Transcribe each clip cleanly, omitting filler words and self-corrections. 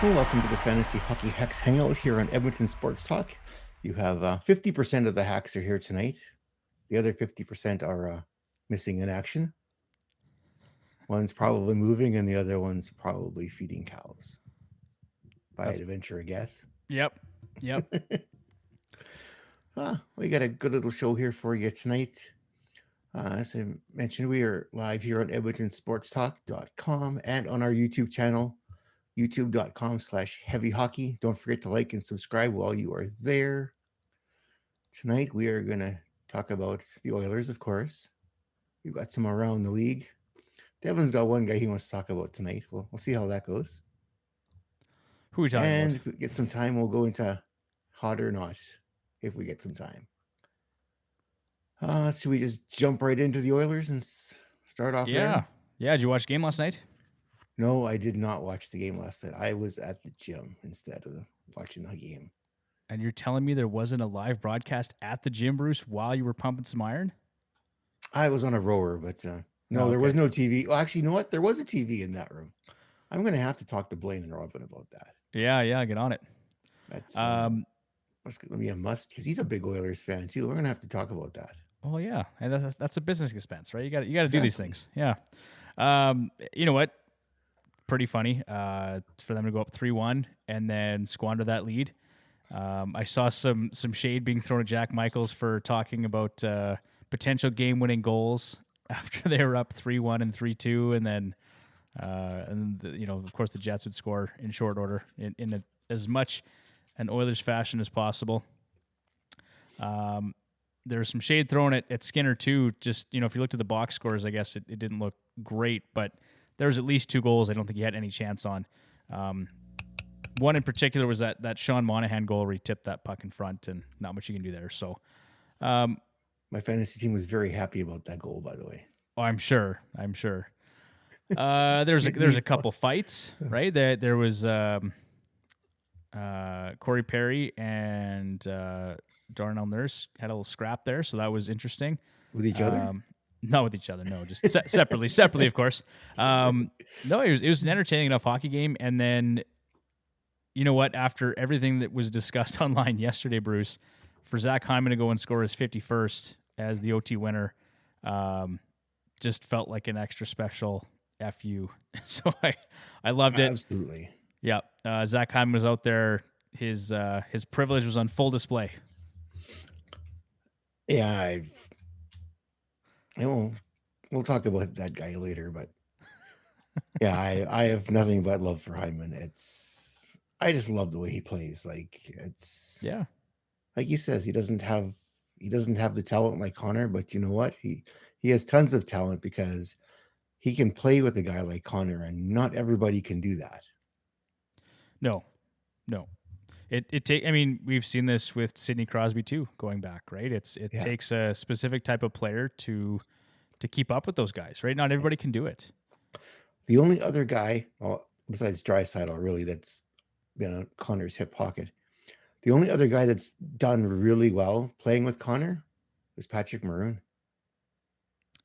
Well, welcome to the Fantasy Hockey Hacks Hangout here on Edmonton Sports Talk. You have 50% of the hacks are here tonight. The other 50% are missing in action. One's probably moving, and the other one's probably feeding cows. If I had to venture a guess. Yep. We got a good little show here for you tonight. As I mentioned, we are live here on EdmontonSportsTalk.com and on our YouTube channel, youtube.com/heavyhockey. Don't forget to like and subscribe while you are there. Tonight we are going to talk about the Oilers, of course. We've got some around the league. Devon's got one guy he wants to talk about tonight. We'll see how that goes. Who are we talking and about? If we get some time, we'll go into hot or not, if we get some time. Should we just jump right into the Oilers and start off there? Yeah. Did you watch the game last night? No, I did not watch the game last night. I was at the gym instead of watching the game. And you're telling me there wasn't a live broadcast at the gym, Bruce, while you were pumping some iron? I was on a rower, but no, there was no TV. Well, actually, you know what? There was a TV in that room. I'm going to have to talk to Blaine and Robin about that. Yeah, get on it. That's going to be a must because he's a big Oilers fan too. We're going to have to talk about that. Oh yeah, and that's a business expense, right? You got to do these things. Yeah. You know what? Pretty funny for them to go up 3-1 and then squander that lead. I saw some shade being thrown at Jack Michaels for talking about potential game-winning goals after they were up 3-1 and 3-2, and then of course the Jets would score in short order in as much an Oilers fashion as possible. There's some shade thrown at Skinner too. Just if you looked at the box scores, I guess it didn't look great, but there was at least 2 goals I don't think he had any chance on. One in particular was that Sean Monahan goal where he tipped that puck in front, and not much you can do there. So, my fantasy team was very happy about that goal, by the way. Oh, I'm sure. There's a couple fights, right? There was Corey Perry and Darnell Nurse had a little scrap there, so that was interesting. With each other? Not with each other, no, just separately, of course. No, it was an entertaining enough hockey game, and then you know what? After everything that was discussed online yesterday, Bruce, for Zach Hyman to go and score his 51st as the OT winner, just felt like an extra special FU. So I loved it. Absolutely. Yeah. Zach Hyman was out there. His privilege was on full display. Yeah, we'll talk about that guy later, but yeah, I have nothing but love for Hyman. I just love the way he plays. Like he says, he doesn't have the talent like Connor, but you know what? He has tons of talent because he can play with a guy like Connor, and not everybody can do that. No. We've seen this with Sidney Crosby too, going back, right? It takes a specific type of player to keep up with those guys, right? Not everybody can do it. The only other guy, besides Draisaitl, really, that's been on Connor's hip pocket, the only other guy that's done really well playing with Connor was Patrick Maroon.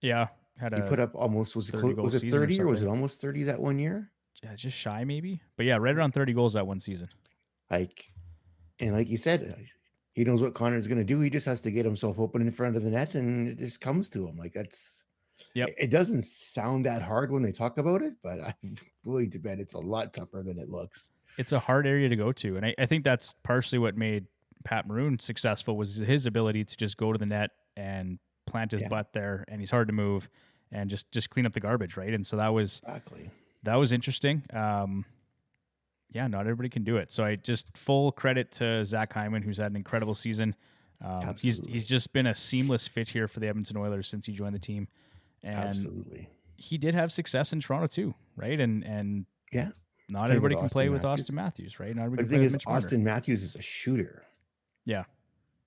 Yeah, he put up almost, was it 30 or was it almost 30 that one year? Yeah, just shy maybe, but yeah, right around 30 goals that one season. Like you said, he knows what Connor's going to do. He just has to get himself open in front of the net, and it just comes to him. Like that's. Yep. It doesn't sound that hard when they talk about it, but I'm willing to bet it's a lot tougher than it looks. It's a hard area to go to, and I think that's partially what made Pat Maroon successful was his ability to just go to the net and plant his butt there, and he's hard to move and just clean up the garbage, right? And so that was interesting. Not everybody can do it. So I just full credit to Zach Hyman, who's had an incredible season. He's just been a seamless fit here for the Edmonton Oilers since he joined the team. And he did have success in Toronto too, right? And not everybody can play with Austin Matthews, right? Not everybody the thing is, Austin Matthews is a shooter. Yeah.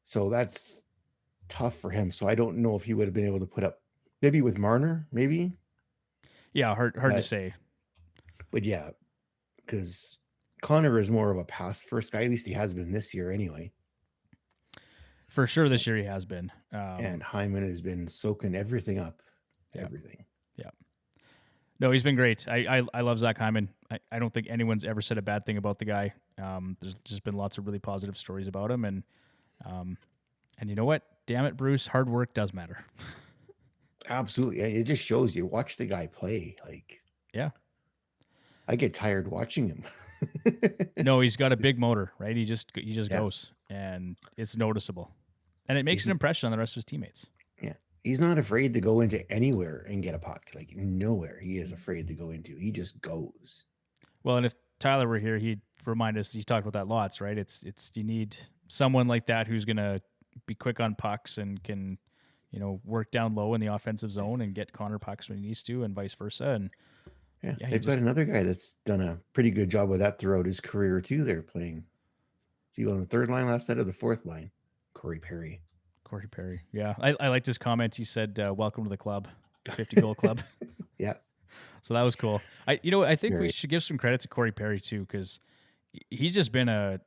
So that's tough for him. So I don't know if he would have been able to put up, maybe with Marner, maybe. Yeah, hard to say. But yeah, because Connor is more of a pass first guy. At least he has been this year anyway. For sure this year he has been. And Hyman has been soaking everything up. Everything. Yeah. No, he's been great. I love Zach Hyman. I don't think anyone's ever said a bad thing about the guy. There's just been lots of really positive stories about him, and you know what? Damn it, Bruce, hard work does matter. Absolutely. It just shows you. Watch the guy play. Like, yeah. I get tired watching him. No, he's got a big motor, right? He just goes, and it's noticeable. And it makes an impression on the rest of his teammates. Yeah. He's not afraid to go into anywhere and get a puck. Like, nowhere he is afraid to go into. He just goes. Well, and if Tyler were here, he'd remind us, he's talked about that lots, right? It's you need someone like that who's going to be quick on pucks and can, work down low in the offensive zone and get Connor pucks when he needs to, and vice versa. And they've got another guy that's done a pretty good job with that throughout his career too. They're playing. Is he on the third line last night or the fourth line? Corey Perry. Yeah. I liked his comment. He said, welcome to the club, 50 goal club. Yeah. So that was cool. I think we should give some credit to Corey Perry too, because he's just been a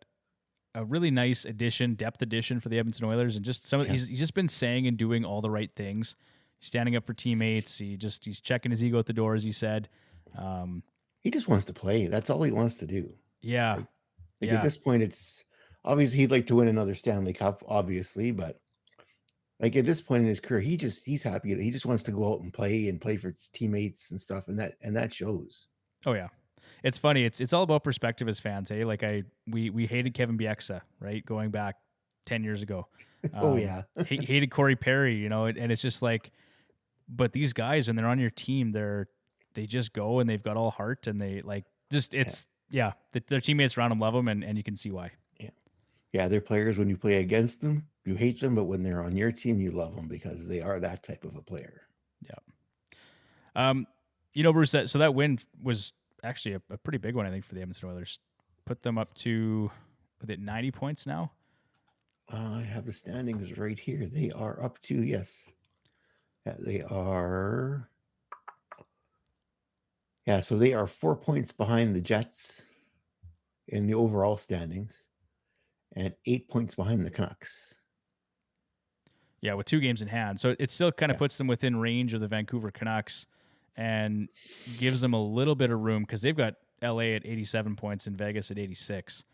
really nice depth addition for the Edmonton Oilers, and just he's just been saying and doing all the right things. He's standing up for teammates. He's checking his ego at the door, as he said. He just wants to play. That's all he wants to do. Yeah. Like at this point, it's obviously he'd like to win another Stanley Cup, obviously, but like at this point in his career, he's happy. He just wants to go out and play for his teammates and stuff, and that shows. Oh yeah, it's funny. It's all about perspective as fans, hey. Like we hated Kevin Bieksa, right, going back 10 years ago. Oh yeah, hated Corey Perry, and it's just like, but these guys, when they're on your team, they just go and they've got all heart, and they like just their teammates around them love them, and you can see why. Yeah, they're players. When you play against them, you hate them, but when they're on your team, you love them because they are that type of a player. Yeah. Bruce, so that win was actually a pretty big one, I think, for the Edmonton Oilers. Put them up to, 90 points now? I have the standings right here. They are up to, yes. Yeah, they are. Yeah, so they are 4 points behind the Jets in the overall standings and 8 points behind the Canucks. Yeah, with 2 games in hand. So it still kind of puts them within range of the Vancouver Canucks and gives them a little bit of room, because they've got LA at 87 points and Vegas at 86.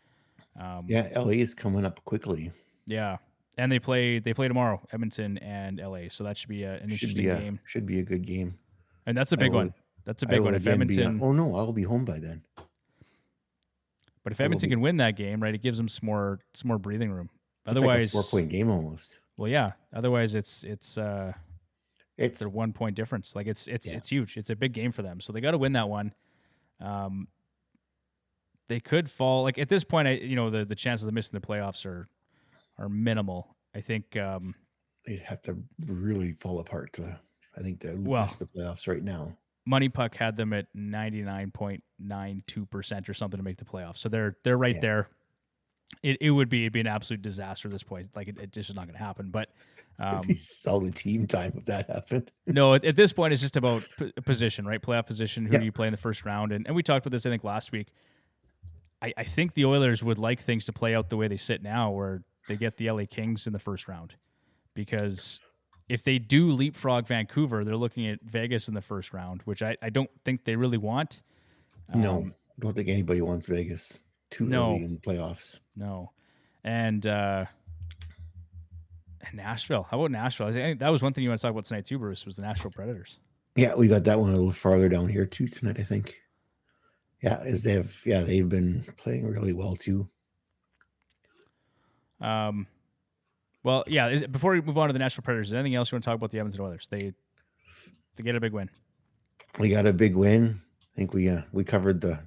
LA is coming up quickly. Yeah, and they play tomorrow, Edmonton and LA. So that should be an interesting game. Should be a good game. And that's a big one. That's a big one. If Edmonton, I'll be home by then. But if Edmonton can win that game, right, it gives them some more breathing room. Otherwise, like a 4-point game almost. Well, yeah. Otherwise, it's their 1 point difference. Like it's huge. It's a big game for them. So they got to win that one. They could fall. Like at this point, the chances of missing the playoffs are minimal. I think they'd have to really fall apart to miss the playoffs right now. Money Puck had them at 99.92% or something to make the playoffs. So they're right there. It would be an absolute disaster at this point. Like it just is not going to happen. But it'd be solid team time if that happened. No, at this point it's just about position, right? Playoff position. Who do you play in the first round? And we talked about this, I think, last week. I think the Oilers would like things to play out the way they sit now, where they get the LA Kings in the first round, because if they do leapfrog Vancouver, they're looking at Vegas in the first round, which I don't think they really want. No, I don't think anybody wants Vegas too early in the playoffs. No. And Nashville. How about Nashville? I think that was one thing you want to talk about tonight too, Bruce, was the Nashville Predators. Yeah, we got that one a little farther down here too tonight, I think. Yeah, they've been playing really well too. Well, yeah. Before we move on to the Nashville Predators, is there anything else you want to talk about the Edmonton Oilers? They get a big win. We got a big win. I think we covered I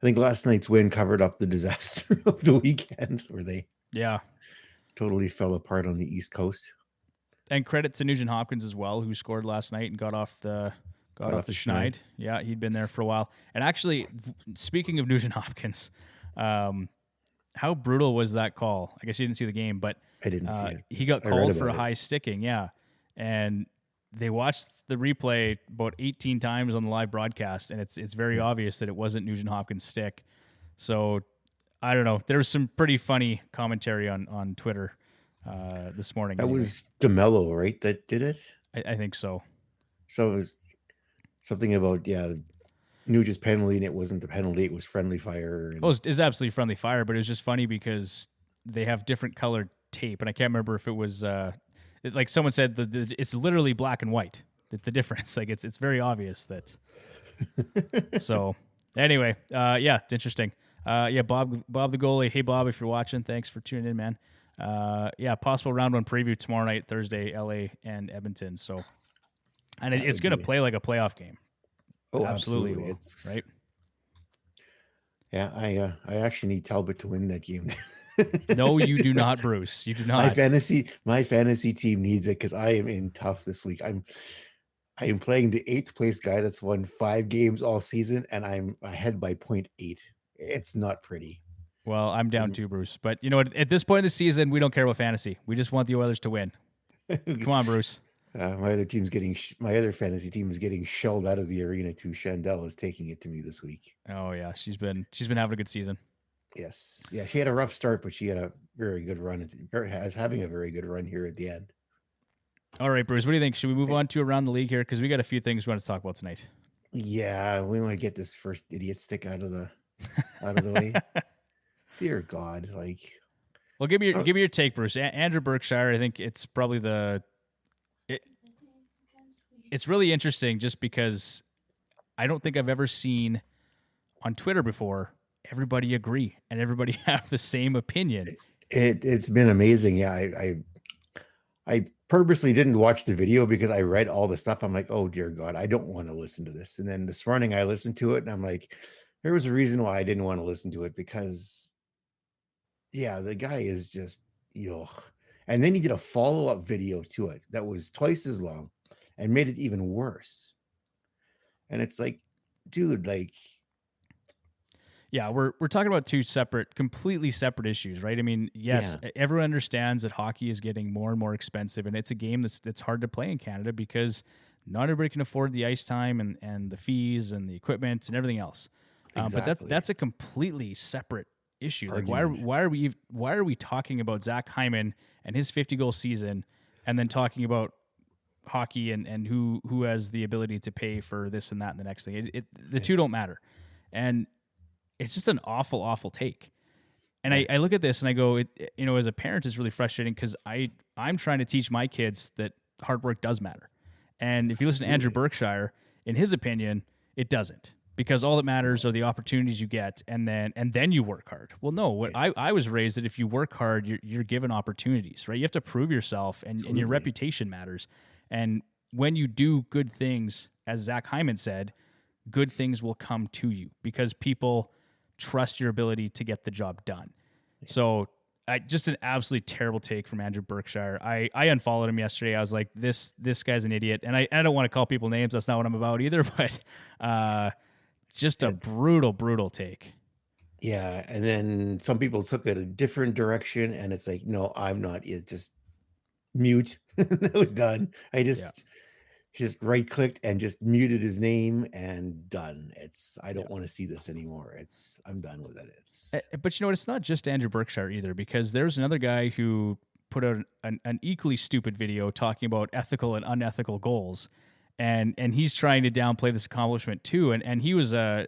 think last night's win covered up the disaster of the weekend, where they totally fell apart on the East Coast. And credit to Nugent Hopkins as well, who scored last night and got off the schneid. Yeah, he'd been there for a while. And actually, speaking of Nugent Hopkins, how brutal was that call? I guess you didn't see the game, but I didn't see it. He got called for a high sticking, and they watched the replay about 18 times on the live broadcast, and it's very obvious that it wasn't Nugent Hopkins' stick. So I don't know. There was some pretty funny commentary on Twitter this morning. That was DeMello, right, that did it? I think so. So it was something about Nuge's penalty, and it wasn't the penalty; it was friendly fire. And... Well, it's absolutely friendly fire, but it was just funny because they have different colored tape, and I can't remember if it was like someone said it's literally black and white. The difference, like it's very obvious that. So anyway, yeah, it's interesting. Yeah, Bob the goalie. Hey Bob, if you're watching, thanks for tuning in, man. Yeah, possible round one preview tomorrow night, Thursday, LA and Edmonton. So, and it's going to play like a playoff game. Oh, absolutely. Will, it's right. Yeah, I actually need Talbot to win that game. No, you do not, Bruce. You do not. My fantasy team needs it because I am in tough this week. I am playing the 8th place guy that's won 5 games all season, and I'm ahead by 0.8. It's not pretty. Well, I'm down too, Bruce. But you know what? At this point in the season, we don't care about fantasy. We just want the Oilers to win. Come on, Bruce. My other fantasy team is getting shelled out of the arena too. Chandel is taking it to me this week. Oh yeah, she's been having a good season. Yes, yeah, she had a rough start, but she had a very good run. Having a very good run here at the end. All right, Bruce, what do you think? Should we move on to around the league here? Because we got a few things we want to talk about tonight. Yeah, we want to get this first idiot stick out of the way. Dear God, like. Well, give me your take, Bruce. Andrew Berkshire. I think it's probably it's really interesting just because I don't think I've ever seen on Twitter before everybody agree and everybody have the same opinion. It's been amazing. Yeah, I purposely didn't watch the video because I read all the stuff. I'm like, oh dear God, I don't want to listen to this. And then this morning I listened to it and I'm like, there was a reason why I didn't want to listen to it because, yeah, the guy is just, and then he did a follow-up video to it that was twice as long and made it even worse. And it's like, dude, like. Yeah, we're talking about two completely separate issues, right? I mean, yes, everyone understands that hockey is getting more and more expensive, and it's a game that's hard to play in Canada because not everybody can afford the ice time and the fees and the equipment and everything else. Exactly. But that's a completely separate issue. Argument. Like, why are we talking about Zach Hyman and his 50-goal season, and then talking about hockey and who has the ability to pay for this and that and the next thing? The two don't matter, and it's just an awful, awful take. And I look at this and I go, as a parent, it's really frustrating because I'm trying to teach my kids that hard work does matter. And if you listen to Andrew Berkshire, in his opinion, it doesn't. Because all that matters are the opportunities you get, and then you work hard. Well, no, I was raised that if you work hard, you're given opportunities, right? You have to prove yourself, and your reputation matters. And when you do good things, as Zach Hyman said, good things will come to you because people trust your ability to get the job done. So just an absolutely terrible take from Andrew Berkshire. I unfollowed him yesterday. I was like, this guy's an idiot. And I don't want to call people names. That's not what I'm about either. But just a brutal take. Yeah. And then some people took it a different direction. And it's like, no, I'm not. It just mute. That was done. I just right-clicked and just muted his name and done. I don't want to see this anymore. I'm done with it. But you know what? It's not just Andrew Berkshire either, because there's another guy who put out an equally stupid video talking about ethical and unethical goals, and he's trying to downplay this accomplishment too. And he was a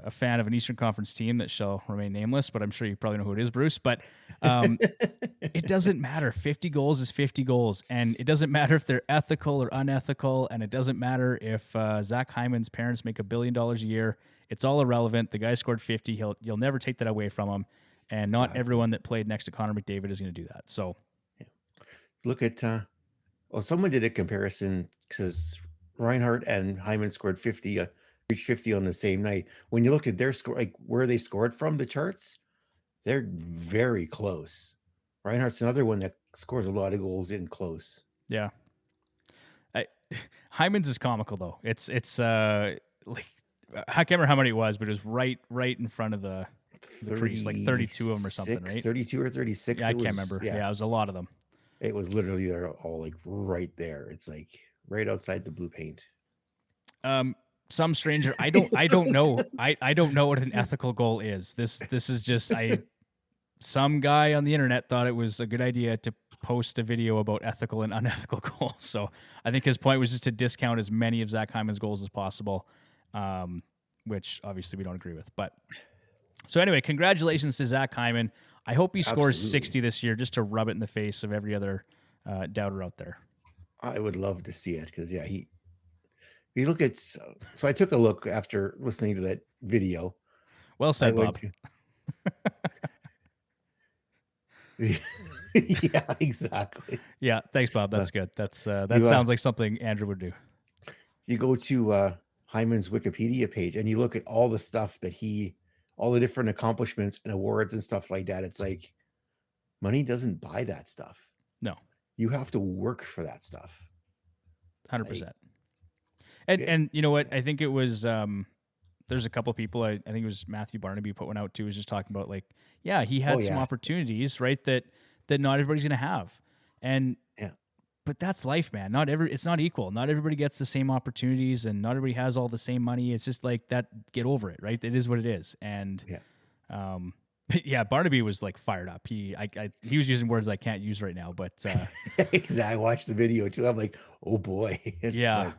fan of an Eastern Conference team that shall remain nameless, but I'm sure you probably know who it is, Bruce. But it doesn't matter. 50 goals is 50 goals. And it doesn't matter if they're ethical or unethical. And it doesn't matter if Zach Hyman's parents make $1 billion a year. It's all irrelevant. The guy scored 50. You'll never take that away from him. And not everyone that played next to Connor McDavid is going to do that. So look at, someone did a comparison because Reinhart and Hyman scored 50, reached 50 on the same night. When you look at their score, like where they scored from the charts, they're very close. Reinhardt's another one that scores a lot of goals in close. Yeah. Hyman's is comical though. It's like I can't remember how many it was, but it was right in front of the crease, like 32 of them or something, right? 32 or 36. Yeah, I can't remember. Yeah, it was a lot of them. It was literally they're all like right there. It's like right outside the blue paint. Some stranger, I don't know. I don't know what an ethical goal is. This is just some guy on the internet thought it was a good idea to post a video about ethical and unethical goals. So I think his point was just to discount as many of Zach Hyman's goals as possible. which obviously we don't agree with. But so anyway, congratulations to Zach Hyman. I hope he scores 60 this year just to rub it in the face of every other doubter out there. I would love to see it because, yeah, he look at. So I took a look after listening to that video. Well said, Bob. Yeah, exactly. Yeah, thanks, Bob. That's good. That sounds like something Andrew would do. You go to Hyman's Wikipedia page and you look at all the stuff that all the different accomplishments and awards and stuff like that. It's like money doesn't buy that stuff. No, you have to work for that stuff. 100%. And you know what? I think it was. There's a couple people. I think it was Matthew Barnaby put one out too. Was just talking about like, yeah, he had some opportunities, right? That not everybody's gonna have, and but that's life, man. It's not equal. Not everybody gets the same opportunities, and not everybody has all the same money. It's just like that. Get over it, right? It is what it is, and Barnaby was like fired up. He was using words I can't use right now, but exactly. I watched the video too. I'm like, oh boy, yeah.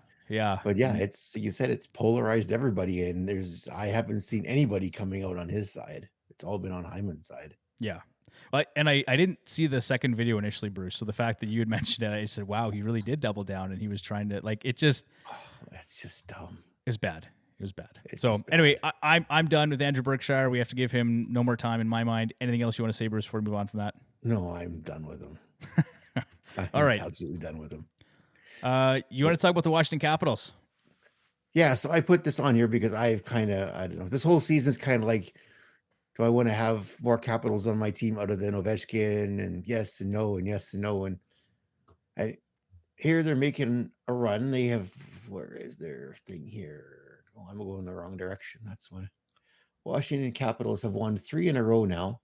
But yeah, you said it's polarized everybody, and I haven't seen anybody coming out on his side. It's all been on Hyman's side. Yeah. Well, and I didn't see the second video initially, Bruce. So the fact that you had mentioned it, I said, wow, he really did double down, and he was trying to it just. Oh, that's just dumb. It's bad. It was bad. Anyway, I'm done with Andrew Berkshire. We have to give him no more time in my mind. Anything else you want to say, Bruce, before we move on from that? No, I'm done with him. All right. Absolutely done with him. You want to talk about the Washington Capitals? Yeah, so I put this on here because I don't know, this whole season's kind of like, do I want to have more Capitals on my team other than Ovechkin? And yes and no, and yes and no. And here they're making a run. They have, where is their thing here? Oh, I'm going the wrong direction. That's why. Washington Capitals have won 3 in a row now.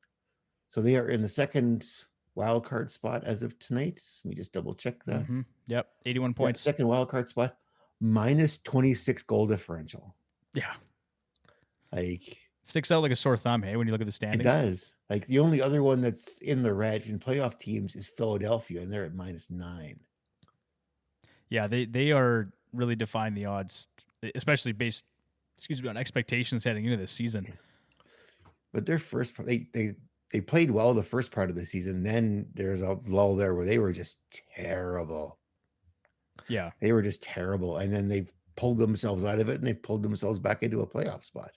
So they are in the second wild card spot as of tonight. Let me just double check that. Mm-hmm. Yep, 81 points. Second wild card spot, minus 26 goal differential. Yeah, like sticks out like a sore thumb. Hey, when you look at the standings, it does. Like the only other one that's in the red in playoff teams is Philadelphia, and they're at -9. Yeah, they are really defying the odds, especially based, on expectations heading into this season. But their first, they played well the first part of the season. Then there's a lull there where they were just terrible. Yeah. They were just terrible. And then they've pulled themselves out of it, and they've pulled themselves back into a playoff spot.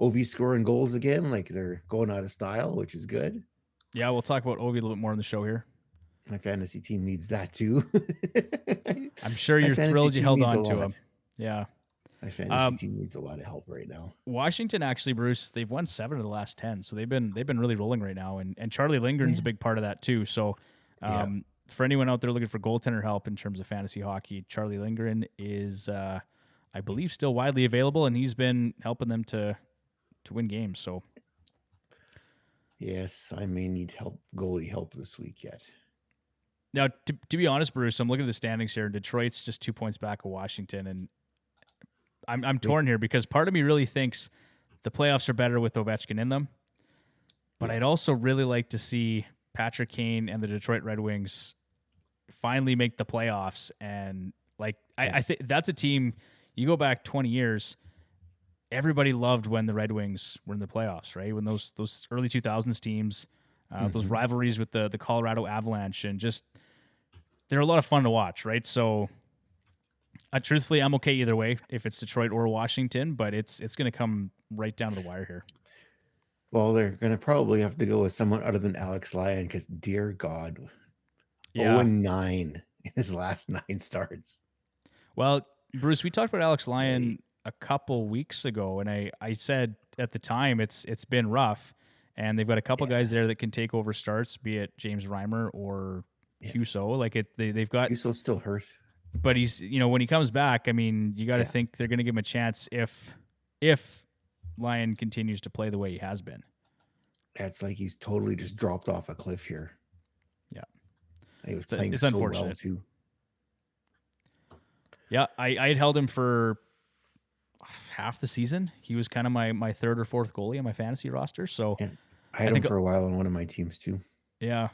Ovi scoring goals again, like they're going out of style, which is good. Yeah, we'll talk about Ovi a little bit more in the show here. My fantasy team needs that too. I'm sure you're thrilled you held on to him. Yeah. My fantasy team needs a lot of help right now. Washington, actually, Bruce, they've won 7 of the last 10, so they've been really rolling right now, and Charlie Lindgren's a big part of that too. So, for anyone out there looking for goaltender help in terms of fantasy hockey, Charlie Lindgren is, I believe, still widely available, and he's been helping them to win games. So, yes, I may need goalie help this week yet. Now, to be honest, Bruce, I'm looking at the standings here. Detroit's just 2 points back of Washington, and I'm torn here because part of me really thinks the playoffs are better with Ovechkin in them, but I'd also really like to see Patrick Kane and the Detroit Red Wings finally make the playoffs. And I think that's a team. You go back 20 years, everybody loved when the Red Wings were in the playoffs, right? When those early 2000s teams, those rivalries with the Colorado Avalanche, and just they're a lot of fun to watch, right? So. Truthfully, I'm okay either way if it's Detroit or Washington, but it's going to come right down to the wire here. Well, they're going to probably have to go with someone other than Alex Lyon because, dear God, 0-9 in his last 9 starts. Well, Bruce, we talked about Alex Lyon a couple weeks ago, and I said at the time it's been rough, and they've got a couple guys there that can take over starts, be it James Reimer or Husso. They've got Husso's still hurt. But he's, when he comes back, I mean, you got to think they're going to give him a chance if Lyon continues to play the way he has been. It's like he's totally just dropped off a cliff here. Yeah. He was playing so unfortunate. Well, too. Yeah, I had held him for half the season. He was kind of my third or fourth goalie on my fantasy roster. So I had him for a while on one of my teams, too. Yeah.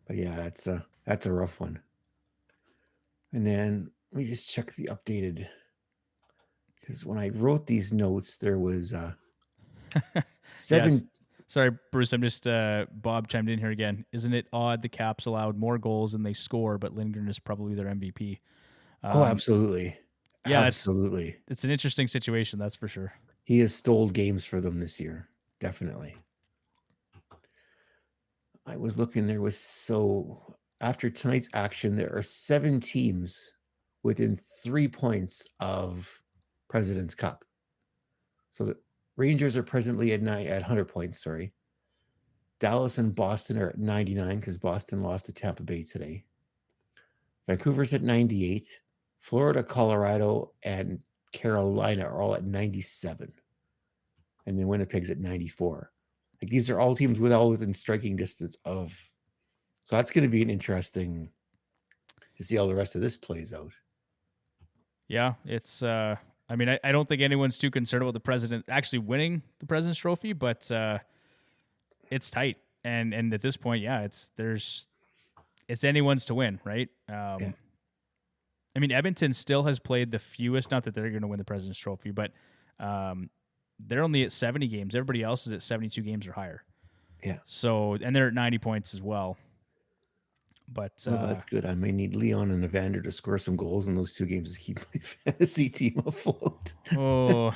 But yeah, that's a rough one. And then let me just check the updated because when I wrote these notes, there was 7. Yes. Sorry, Bruce. I'm just Bob chimed in here again. Isn't it odd the Caps allowed more goals than they score, but Lindgren is probably their MVP? Absolutely. Yeah, absolutely. It's an interesting situation, that's for sure. He has stole games for them this year, definitely. I was looking. After tonight's action, there are 7 teams within 3 points of President's Cup. So the Rangers are presently at 100 points. Sorry. Dallas and Boston are at 99 because Boston lost to Tampa Bay today. Vancouver's at 98. Florida, Colorado, and Carolina are all at 97. And then Winnipeg's at 94. Like, these are all teams within striking distance of. So that's going to be an interesting to see how the rest of this plays out. Yeah, it's. I mean, I don't think anyone's too concerned about the president actually winning the President's Trophy, but it's tight. And at this point, yeah, it's anyone's to win, right? Yeah. I mean, Edmonton still has played the fewest. Not that they're going to win the President's Trophy, but they're only at 70 games. Everybody else is at 72 games or higher. Yeah. So, and they're at 90 points as well. But that's good. I may need Leon and Evander to score some goals in those 2 games to keep my fantasy team afloat. Oh,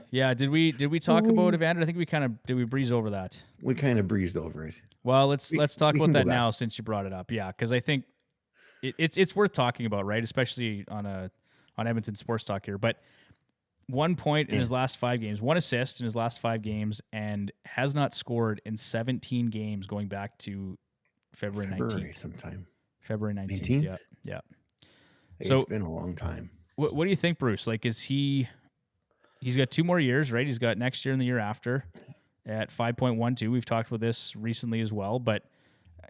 yeah. Did we talk about Evander? I think did we breeze over that? We kind of breezed over it. Well, let's talk about that now since you brought it up. Yeah, because I think it's worth talking about, right? Especially on Edmonton Sports Talk here. But 1 point in his last 5 games, 1 assist in his last 5 games, and has not scored in 17 games going back to February 19th. Sometime. February 19th. Yeah. So it's been a long time. What do you think, Bruce? Like, he's got 2 more years, right? He's got next year and the year after at 5.12. We've talked about this recently as well, but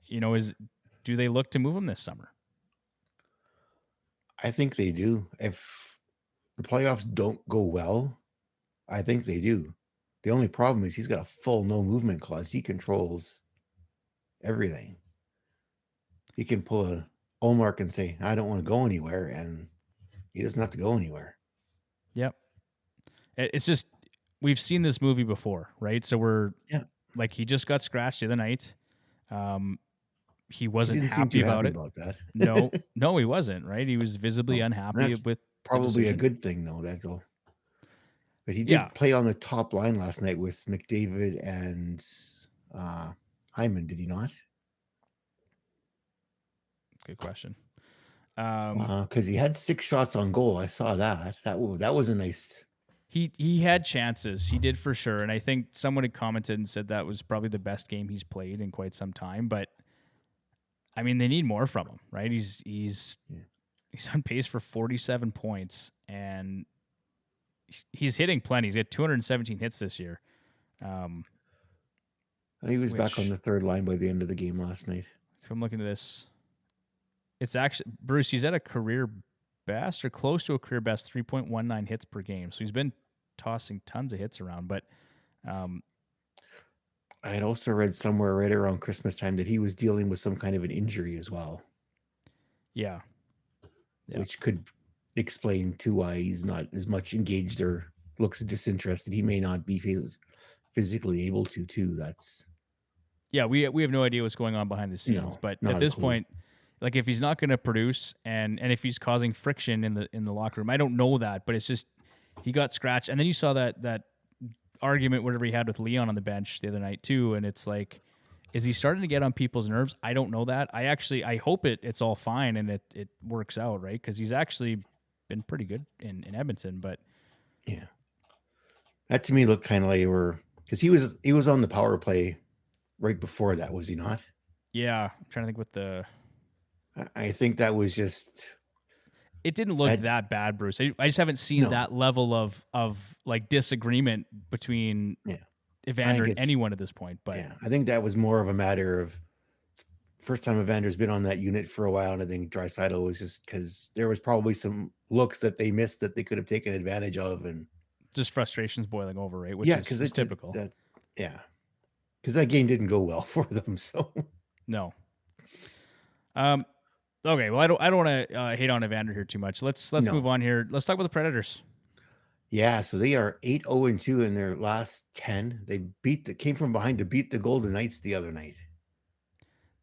do they look to move him this summer? I think they do. If the playoffs don't go well, I think they do. The only problem is he's got a full no movement clause. He controls everything. He can pull a Olmark and say, I don't want to go anywhere, and he doesn't have to go anywhere. Yep. It's just, we've seen this movie before, right? So like, he just got scratched the other night. He wasn't happy about it. About that. No, he wasn't, right? He was visibly unhappy with probably a good thing, though. That's all. But he did play on the top line last night with McDavid and Hyman, did he not? Good question. Because he had 6 shots on goal. I saw that. That was a nice. He had chances. He did for sure. And I think someone had commented and said that was probably the best game he's played in quite some time. But I mean, they need more from him, right? He's on pace for 47 points, and he's hitting plenty. He's got 217 hits this year. He was back on the third line by the end of the game last night. If I'm looking at this, it's actually, Bruce, he's at a career best or close to a career best 3.19 hits per game. So he's been tossing tons of hits around. But I had also read somewhere right around Christmas time that he was dealing with some kind of an injury as well. Yeah. Which could explain too why he's not as much engaged or looks disinterested. He may not be physically able to too. That's. Yeah, we have no idea what's going on behind the scenes. But at this point, like, if he's not going to produce and if he's causing friction in the locker room, I don't know that, but it's just, he got scratched. And then you saw that argument, whatever he had with Leon on the bench the other night too. And it's like, is he starting to get on people's nerves? I don't know that. I hope it's all fine and it works out, right? Because he's actually been pretty good in Edmonton. But yeah, that to me looked kind of like because he was on the power play right before that, was he not? Yeah, I'm trying to think what the. I think that was just. It didn't look that bad, Bruce. I just haven't seen that level of like disagreement between Evander and anyone at this point. But yeah, I think that was more of a matter of first time Evander's been on that unit for a while, and I think Draisaitl was just because there was probably some looks that they missed that they could have taken advantage of, and just frustrations boiling over, right? Which is typical. Because that game didn't go well for them. So no. Okay, well, I don't want to hate on Evander here too much. Let's move on here. Let's talk about the Predators. Yeah, so they are 8-0-2 in their last 10. They came from behind to beat the Golden Knights the other night.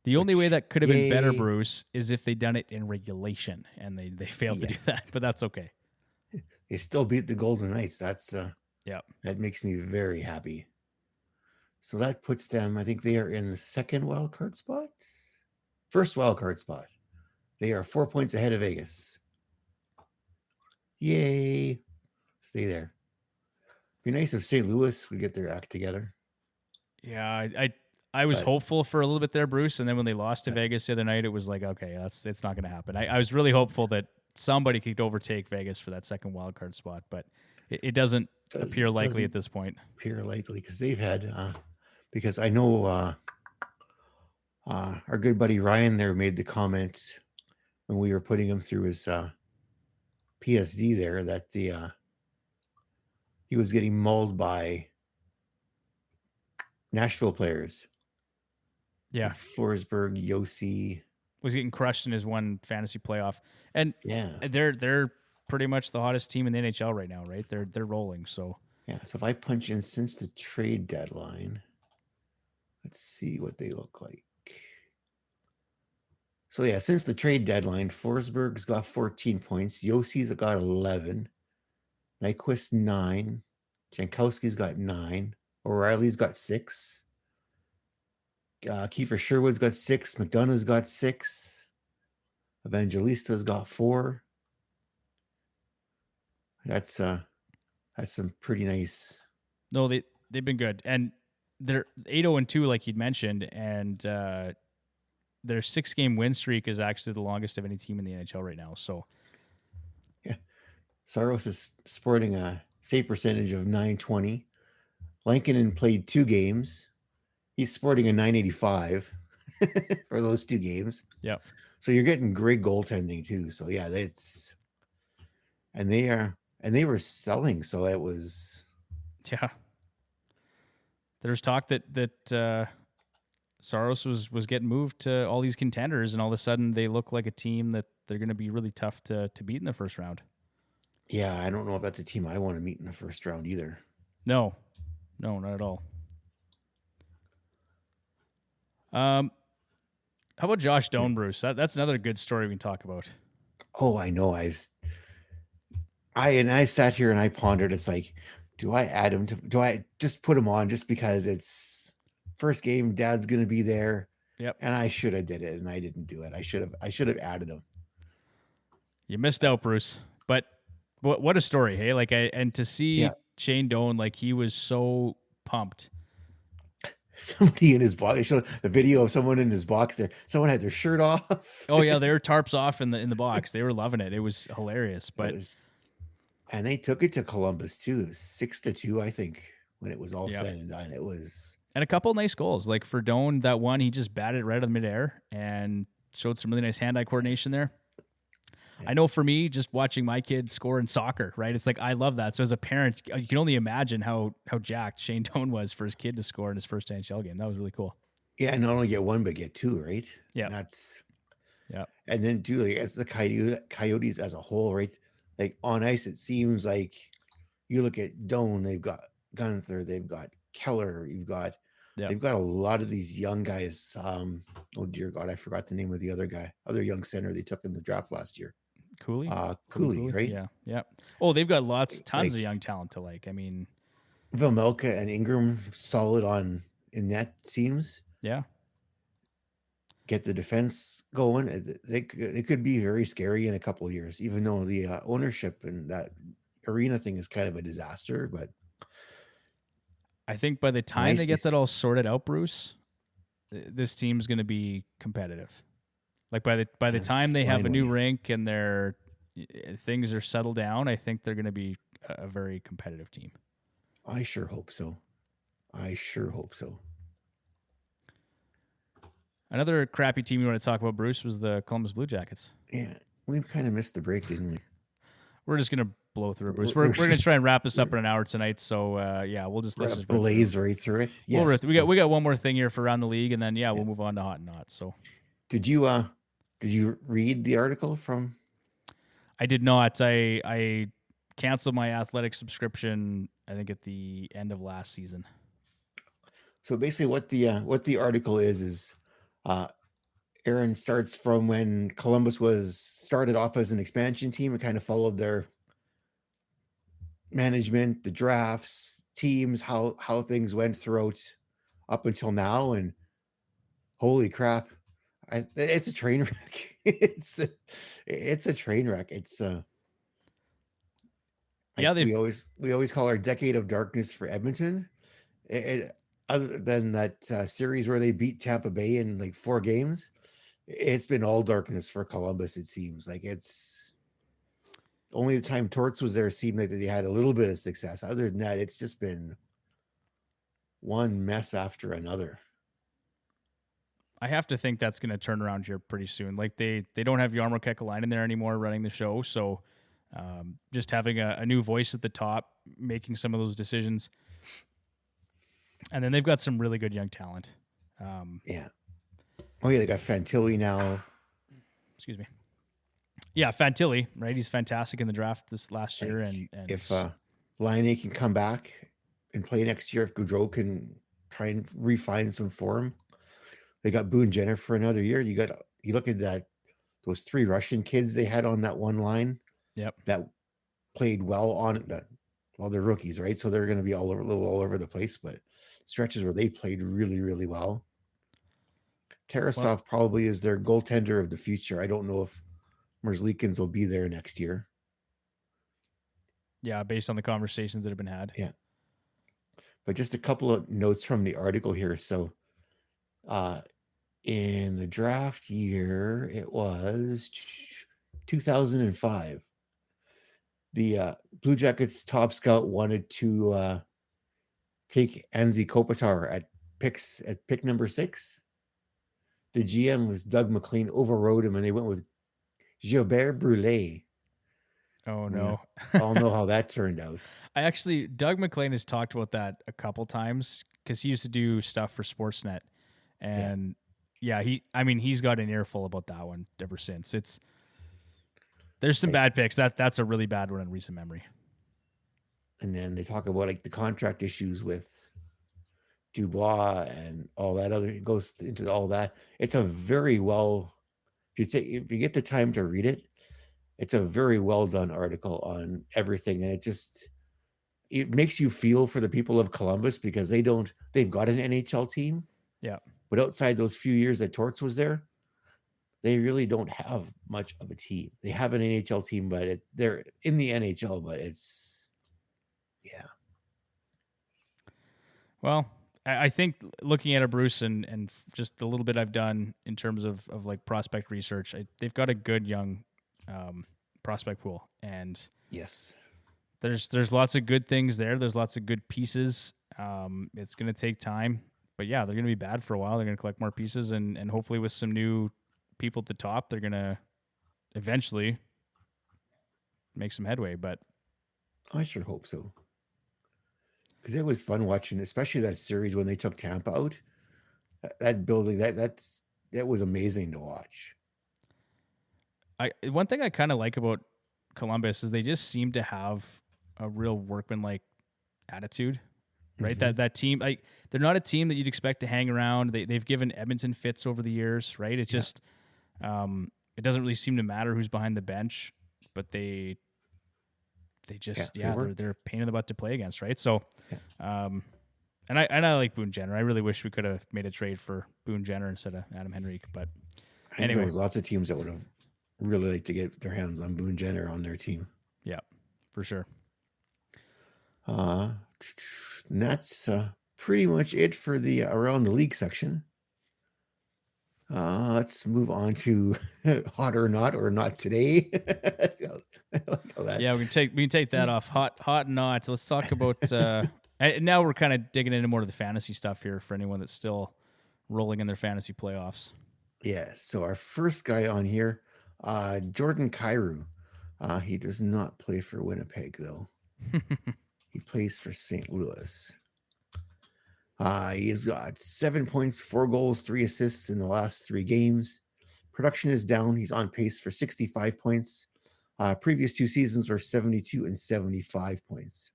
The only way Which, that could have been better, yay. Bruce, is if they'd done it in regulation, and they failed to do that. But that's okay. They still beat the Golden Knights. Yeah. That makes me very happy. So that puts them, I think they are in the second wild card spot. First wild card spot. They are 4 points ahead of Vegas. Yay. Stay there. Be nice if St. Louis would get their act together. Yeah, I was hopeful for a little bit there, Bruce, and then when they lost to Vegas the other night, it was like, okay, it's not going to happen. I was really hopeful that somebody could overtake Vegas for that second wild card spot, but it doesn't appear likely at this point. Appear likely because they've had because I know our good buddy Ryan there made the comment when we were putting him through his PSD there that he was getting mauled by Nashville players. Yeah. Like Forsberg, Yossi. Was getting crushed in his one fantasy playoff. And yeah, they're pretty much the hottest team in the NHL right now, right? They're rolling. So yeah. So if I punch in since the trade deadline, let's see what they look like. So yeah, since the trade deadline, Forsberg's got 14 points, Yossi's got 11, Nyquist 9, Jankowski's got 9, O'Reilly's got 6, Kiefer Sherwood's got 6, McDonough's got 6, Evangelista's got 4. That's some pretty nice. No, they've been good, and they're 8-0-2, like you'd mentioned, and their 6-game win streak is actually the longest of any team in the NHL right now. So, yeah, Saros is sporting a save percentage of .920. Lankinen played 2 games. He's sporting a .985 for those 2 games. Yeah. So you're getting great goaltending too. So yeah, they were selling. So it was. Yeah. There's talk that Saros was getting moved to all these contenders, and all of a sudden they look like a team that they're going to be really tough to beat in the first round. Yeah, I don't know if that's a team I want to meet in the first round either. No, not at all. How about Josh Doan, Bruce? That's another good story we can talk about. Oh, I know. I sat here and I pondered. It's like, do I add him do I just put him on just because it's first game? Dad's gonna be there. Yep. And I should have did it, and I didn't do it. I should have added him. You missed out, Bruce. But what a story, hey? Like, and to see Shane Doan, like, he was so pumped. Somebody in his box. They showed the video of someone in his box there. Someone had their shirt off. Oh yeah, they were tarps off in the box. They were loving it. It was hilarious. But and they took it to Columbus too, 6-2, I think, when it was all said and done. It was. And a couple nice goals. Like for Doan, that one, he just batted it right in midair and showed some really nice hand-eye coordination there. I know for me, just watching my kids score in soccer, right? It's like, I love that. So as a parent, you can only imagine how jacked Shane Doan was for his kid to score in his first NHL game. That was really cool. Yeah, not only get one, but get 2, right? Yeah. And then too, like, as the Coyotes as a whole, right? Like on ice, it seems like you look at Doan, they've got Gunther, they've got Keller, they've got a lot of these young guys. Oh dear God, I forgot the name of the other young center they took in the draft last year. Cooley, right? Yeah. Oh, they've got tons of young talent to like. I mean, Vejmelka and Ingram solid in that seems. Yeah. Get the defense going. They could be very scary in a couple of years, even though the ownership and that arena thing is kind of a disaster. But I think by the time they get that all sorted out, Bruce, this team's going to be competitive. Like by the time they have a new rink and their things are settled down, I think they're going to be a very competitive team. I sure hope so. Another crappy team you want to talk about, Bruce, was the Columbus Blue Jackets. Yeah, we kind of missed the break, didn't we? We're just going to blow through it, Bruce. We're going to try and wrap this up in an hour tonight. So, let's just blaze right through it. Yes. We got one more thing here for around the league, and then, we'll move on to hot and not. So, Did you read the article from? I did not. I canceled my athletic subscription, I think, at the end of last season. So basically, what the article is Aaron starts from when Columbus was started off as an expansion team and kind of followed their management, the drafts, teams, how things went throughout up until now, and holy crap, it's a train wreck. it's a train wreck. It's yeah, we always call our decade of darkness for Edmonton. Other than that series where they beat Tampa Bay in like 4 games, it's been all darkness for Columbus. It seems like it's only the time Torts was there seemed like that they had a little bit of success. Other than that, it's just been one mess after another. I have to think that's going to turn around here pretty soon. Like they don't have Jarmo Kekalainen in there anymore running the show, so just having a new voice at the top, making some of those decisions, and then they've got some really good young talent. Yeah. Oh yeah, they got Fantilli now. Excuse me. Yeah, Fantilli, right? He's fantastic in the draft this last year, and if Laine can come back and play next year, if Gaudreau can try and refine some form, they got Boone Jenner for another year. You look at those 3 Russian kids they had on that one line. Yep. That played well on it. Well, they're rookies, right? So they're going to be a little all over the place, but stretches where they played really, really well. Tarasov probably is their goaltender of the future. I don't know if Merzlikins will be there next year. Yeah, based on the conversations that have been had. Yeah. But just a couple of notes from the article here. So in the draft year, it was 2005. The Blue Jackets top scout wanted to take Anze Kopitar at pick number 6. The GM was Doug McLean, overrode him, and they went with Gilbert Brûlé. Oh no! I'll know how that turned out. Doug McLean has talked about that a couple times because he used to do stuff for Sportsnet, and he's got an earful about that one ever since. There's some bad picks. That's a really bad one in recent memory. And then they talk about like the contract issues with Dubois and all that other. It goes into all that. It's a very well. If you get the time to read it, it's a very well done article on everything, and it makes you feel for the people of Columbus because they've got an NHL team. Yeah. But outside those few years that Torts was there, they really don't have much of a team. They have an NHL team, but they're in the NHL, but it's, yeah. Well, I think looking at a Bruce and just the little bit I've done in terms of like prospect research, they've got a good young prospect pool, and yes, there's lots of good things there. There's lots of good pieces. It's going to take time, but yeah, they're going to be bad for a while. They're going to collect more pieces, and hopefully with some new people at the top, they're going to eventually make some headway. But I sure hope so, because it was fun watching, especially that series when they took Tampa out. That building, that was amazing to watch. One thing I kind of like about Columbus is they just seem to have a real workman-like attitude, right? Mm-hmm. That team, they're not a team that you'd expect to hang around. They've given Edmonton fits over the years, right? It just it doesn't really seem to matter who's behind the bench, but they're a pain in the butt to play against, right? So, and I like Boone Jenner. I really wish we could have made a trade for Boone Jenner instead of Adam Henrique, but anyway, there was lots of teams that would have really liked to get their hands on Boone Jenner on their team. Yeah, for sure. And that's pretty much it for the around the league section. Let's move on to hot or not today. I like how that. Yeah, we can take that off. Hot not. Let's talk about. Now we're kind of digging into more of the fantasy stuff here for anyone that's still rolling in their fantasy playoffs. Yeah. So our first guy on here, Jordan Kyrou. He does not play for Winnipeg though. He plays for St. Louis. He's got 7 points, 4 goals, 3 assists in the last 3 games. Production is down. He's on pace for 65 points, Previous 2 seasons were 72 and 75 points.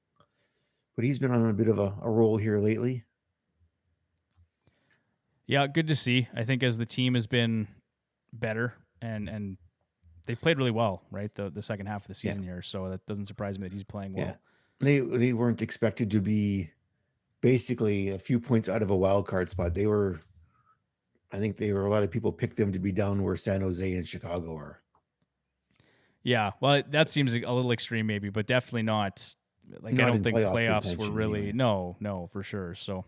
But he's been on a bit of a roll here lately. Yeah, good to see. I think as the team has been better and they played really well, right? The second half of the season here, so that doesn't surprise me that he's playing well. Yeah. They weren't expected to be basically a few points out of a wild card spot. I think a lot of people picked them to be down where San Jose and Chicago are. Yeah, well, that seems a little extreme, maybe, but definitely not. Like, I don't think playoffs were really anyway. No, for sure. So,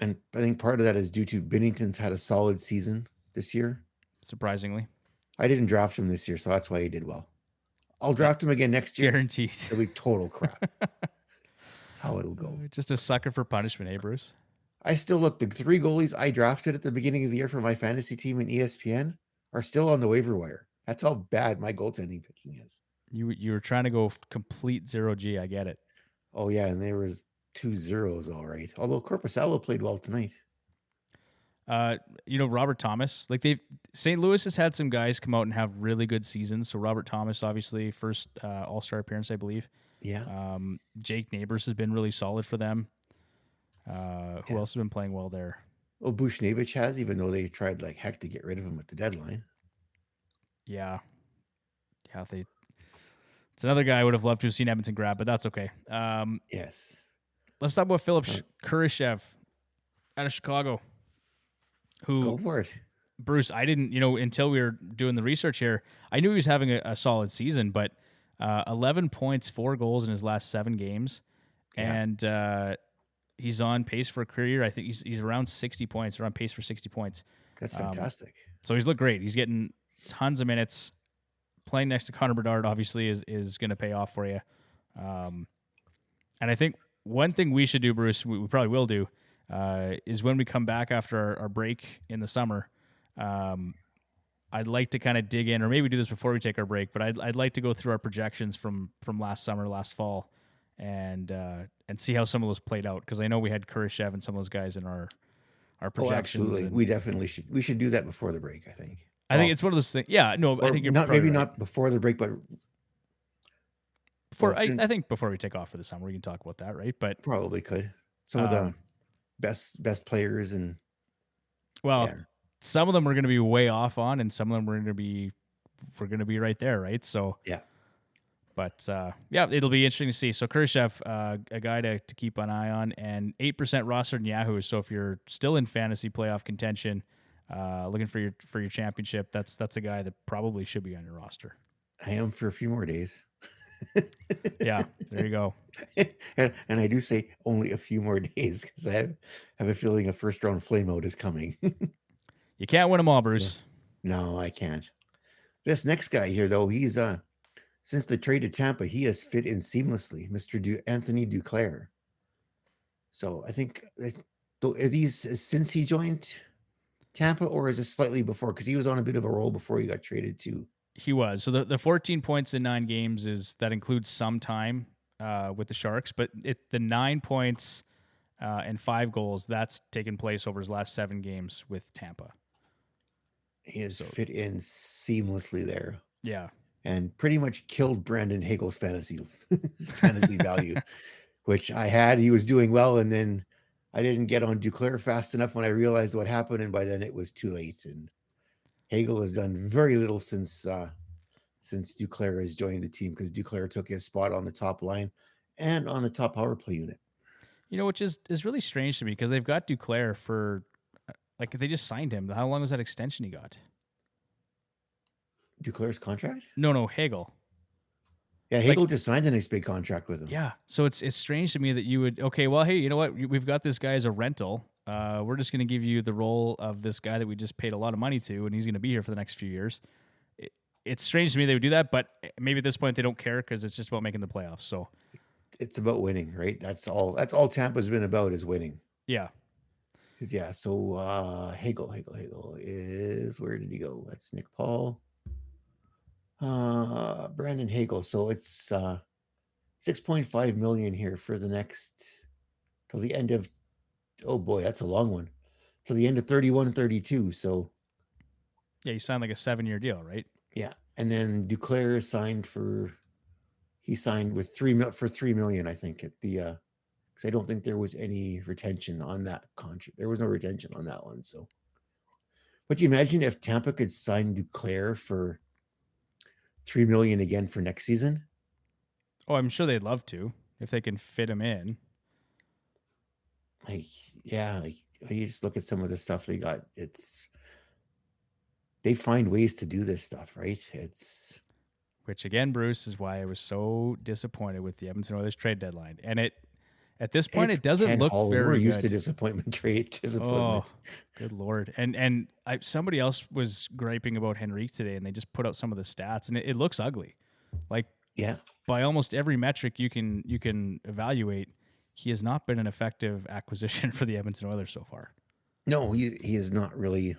and I think part of that is due to Binnington's had a solid season this year. Surprisingly, I didn't draft him this year, so that's why he did well. I'll draft him again next year. Guaranteed. It'll be total crap. That's how it'll go. Just a sucker for punishment, hey, Bruce? I still look, the 3 goalies I drafted at the beginning of the year for my fantasy team in ESPN are still on the waiver wire. That's how bad my goaltending picking is. You were trying to go complete 0G. I get it. Oh, yeah, and there was 2 zeros, all right. Although Korpisalo played well tonight. Robert Thomas, like St. Louis has had some guys come out and have really good seasons. So Robert Thomas, obviously, first All-Star appearance, I believe. Yeah. Jake Neighbors has been really solid for them. Who else has been playing well there? Well, Bushnevich has, even though they tried like heck to get rid of him at the deadline. Yeah. It's another guy I would have loved to have seen Edmonton grab, but that's okay. Yes. Let's talk about Philipp Kurashev out of Chicago. Who, go for it. Bruce, I didn't, until we were doing the research here, I knew he was having a solid season, but 11 points, 4 goals in his last 7 games. Yeah. And he's on pace for a career. I think he's around 60 points, or on pace for 60 points. That's fantastic. So he's looked great. He's getting tons of minutes. Playing next to Connor Bedard obviously is going to pay off for you. And I think one thing we should do, Bruce, we probably will do, is when we come back after our break in the summer, I'd like to kind of dig in, or maybe do this before we take our break, but I'd like to go through our projections from last summer, last fall, and see how some of those played out, because I know we had Kurashev and some of those guys in our projections. Oh, absolutely. We definitely should. We should do that before the break, I think. I think it's one of those things. Yeah, no, I think you're not maybe right. Not before the break, but before. I think before we take off for the summer, we can talk about that, right? But probably could. Some of the best players, and some of them we're going to be way off on, and some of them we're going to be right there, right? So yeah. But it'll be interesting to see. So Kurashev, a guy to keep an eye on, and 8% rostered in Yahoo. So if you're still in fantasy playoff contention, looking for your championship, that's a guy that probably should be on your roster. I am for a few more days. Yeah, there you go. And I do say only a few more days, because I have a feeling a first round flame out is coming. You can't win them all, Bruce. No, I can't. This next guy here, though, he's since the trade to Tampa, he has fit in seamlessly, Mr. Anthony Duclair. So I think, are these since he joined Tampa, or is it slightly before? Because he was on a bit of a roll before he got traded too. He was. So the 14 points in 9 games that includes some time with the Sharks, but the 9 points and 5 goals, that's taken place over his last 7 games with Tampa. He has fit in seamlessly there. Yeah. And pretty much killed Brandon Hagel's fantasy value, which I had. He was doing well, and then I didn't get on Duclair fast enough when I realized what happened, and by then it was too late. And Hagel has done very little since Duclair has joined the team, because Duclair took his spot on the top line and on the top power play unit. Which is really strange to me, because they've got Duclair for, like, they just signed him. How long was that extension he got? Duclair's contract? No, Hagel. Yeah, Hagel just signed a nice big contract with him. Yeah, so it's strange to me that you would, okay, well, hey, you know what? We've got this guy as a rental. We're just going to give you the role of this guy that we just paid a lot of money to, and he's going to be here for the next few years. It's strange to me they would do that, but maybe at this point they don't care, because it's just about making the playoffs. So it's about winning, right? That's all Tampa's been about, is winning. Yeah. Yeah, so Hagel is, where did he go? That's Nick Paul. Brandon Hagel. So it's $6.5 million here for the next, till the end of, oh boy, that's a long one, till the end of 31-32. So yeah, you signed like a 7-year deal, right? Yeah, And then Duclair signed with $3 million, I think, at the because I don't think there was any retention on that contract. There was no retention on that one. So, but you imagine if Tampa could sign Duclair for $3 million again for next season? Oh, I'm sure they'd love to if they can fit him in. Like, yeah, like you just look at some of the stuff they got. They find ways to do this stuff, right? Which again, Bruce, is why I was so disappointed with the Edmonton Oilers trade deadline. And at this point, it doesn't Ken look Holland. very We're used good. to disappointment. Oh, good Lord. And somebody else was griping about Henrique today, and they just put out some of the stats, and it looks ugly. Like, yeah, by almost every metric you can evaluate, he has not been an effective acquisition for the Edmonton Oilers so far. No, he is not really.